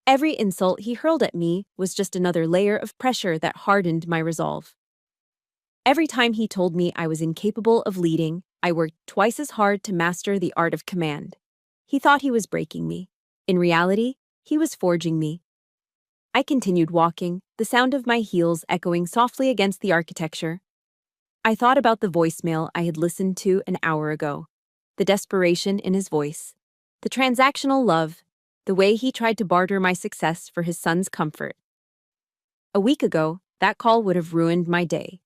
Every insult he hurled at me was just another layer of pressure that hardened my resolve. Every time he told me I was incapable of leading, I worked twice as hard to master the art of command. He thought he was breaking me. In reality, he was forging me. I continued walking, the sound of my heels echoing softly against the architecture. I thought about the voicemail I had listened to an hour ago, the desperation in his voice, the transactional love, the way he tried to barter my success for his son's comfort. A week ago, that call would have ruined my day.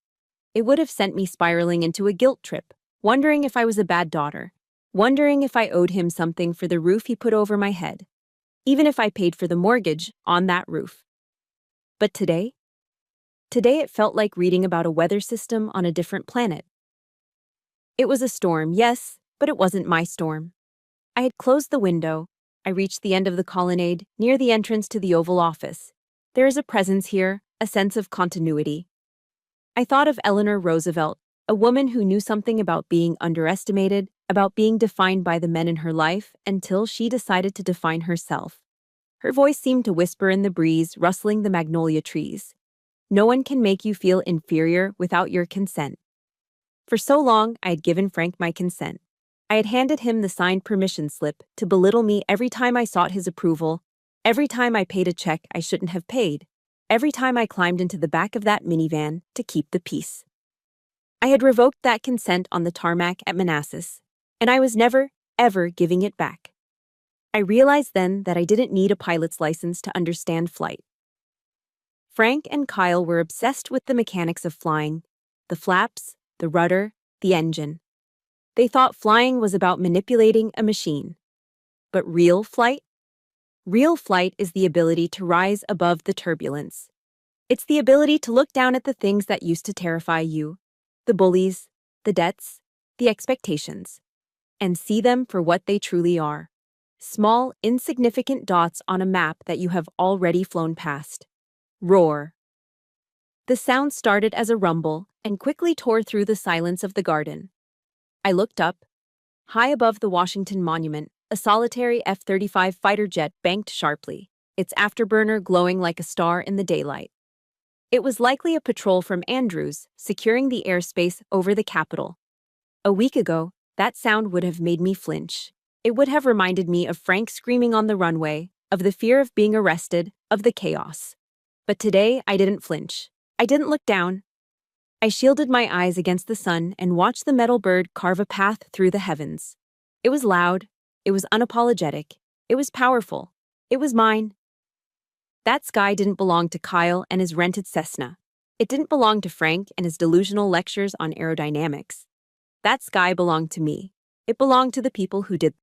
It would have sent me spiraling into a guilt trip, wondering if I was a bad daughter, wondering if I owed him something for the roof he put over my head, even if I paid for the mortgage on that roof. But today it felt like reading about a weather system on a different planet. It was a storm, yes, but it wasn't my storm. I had closed the window. I reached the end of the colonnade, near the entrance to the Oval Office. There is a presence here, a sense of continuity. I thought of Eleanor Roosevelt, a woman who knew something about being underestimated, about being defined by the men in her life, until she decided to define herself. Her voice seemed to whisper in the breeze, rustling the magnolia trees. No one can make you feel inferior without your consent. For so long, I had given Frank my consent. I had handed him the signed permission slip to belittle me every time I sought his approval, every time I paid a check I shouldn't have paid, every time I climbed into the back of that minivan to keep the peace. I had revoked that consent on the tarmac at Manassas, and I was never, ever giving it back. I realized then that I didn't need a pilot's license to understand flight. Frank and Kyle were obsessed with the mechanics of flying, the flaps, the rudder, the engine. They thought flying was about manipulating a machine. But real flight? Real flight is the ability to rise above the turbulence. It's the ability to look down at the things that used to terrify you, the bullies, the debts, the expectations, and see them for what they truly are. Small, insignificant dots on a map that you have already flown past. Roar. The sound started as a rumble and quickly tore through the silence of the garden. I looked up. High above the Washington Monument, a solitary F-35 fighter jet banked sharply, its afterburner glowing like a star in the daylight. It was likely a patrol from Andrews, securing the airspace over the Capitol. A week ago, that sound would have made me flinch. It would have reminded me of Frank screaming on the runway, of the fear of being arrested, of the chaos. But today, I didn't flinch. I didn't look down. I shielded my eyes against the sun and watched the metal bird carve a path through the heavens. It was loud. It was unapologetic. It was powerful. It was mine. That sky didn't belong to Kyle and his rented Cessna. It didn't belong to Frank and his delusional lectures on aerodynamics. That sky belonged to me. It belonged to the people who did